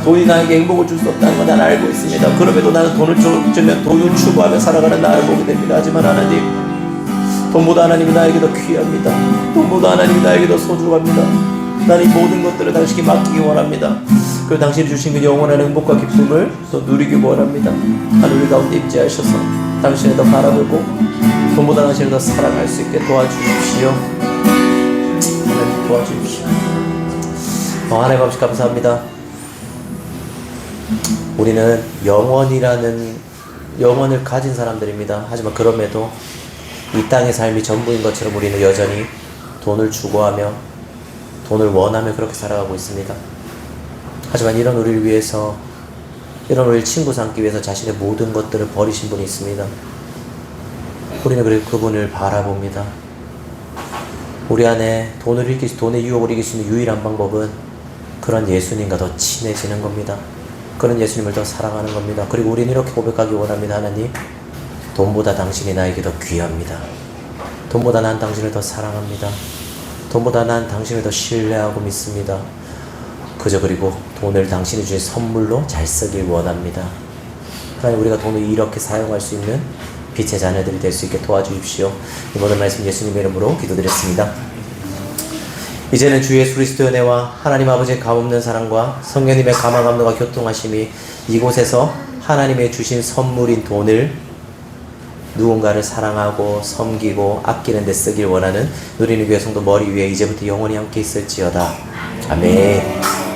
S1: 돈이 나에게 행복을 줄 수 없다는 걸 나는 알고 있습니다. 그럼에도 나는 돈을 주면 돈을 추구하며 살아가는 나를 보게 됩니다. 하지만 하나님, 돈보다 하나님이 나에게 더 귀합니다. 돈보다 하나님이 나에게 더 소중합니다. 나는 이 모든 것들을 당신께 맡기기 원합니다. 그리고 당신이 주신 그 영원한 행복과 기쁨을 더 누리기 원합니다. 하늘 가운데 임재하셔서 당신을 더 바라보고 돈보다 당신을 더 사랑할 수 있게 도와주십시오. 하나님 도와주십시오. 하나님 아버지 감사합니다. 우리는 영원을 가진 사람들입니다. 하지만 그럼에도 이 땅의 삶이 전부인 것처럼 우리는 여전히 돈을 추구하며 돈을 원하며 그렇게 살아가고 있습니다. 하지만 이런 우리를 위해서, 이런 우리를 친구 삼기 위해서 자신의 모든 것들을 버리신 분이 있습니다. 우리는 그래서 그분을 바라봅니다. 우리 안에 돈의 유혹을 이길 수 있는 유일한 방법은 그런 예수님과 더 친해지는 겁니다. 그런 예수님을 더 사랑하는 겁니다. 그리고 우리는 이렇게 고백하기 원합니다. 하나님, 돈보다 당신이 나에게 더 귀합니다. 돈보다 난 당신을 더 사랑합니다. 돈보다 난 당신을 더 신뢰하고 믿습니다. 그리고 돈을 당신이 주신 선물로 잘 쓰길 원합니다. 하나님, 우리가 돈을 이렇게 사용할 수 있는 빛의 자녀들이 될 수 있게 도와주십시오. 이 모든 말씀 예수님의 이름으로 기도드렸습니다. 이제는 주 예수 그리스도의 은혜와 하나님 아버지의 값없는 사랑과 성령님의 감화 감동과 교통하심이 이곳에서 하나님의 주신 선물인 돈을 누군가를 사랑하고 섬기고 아끼는 데 쓰길 원하는 누리는 교회 성도 머리 위에 이제부터 영원히 함께 있을지어다. 아멘.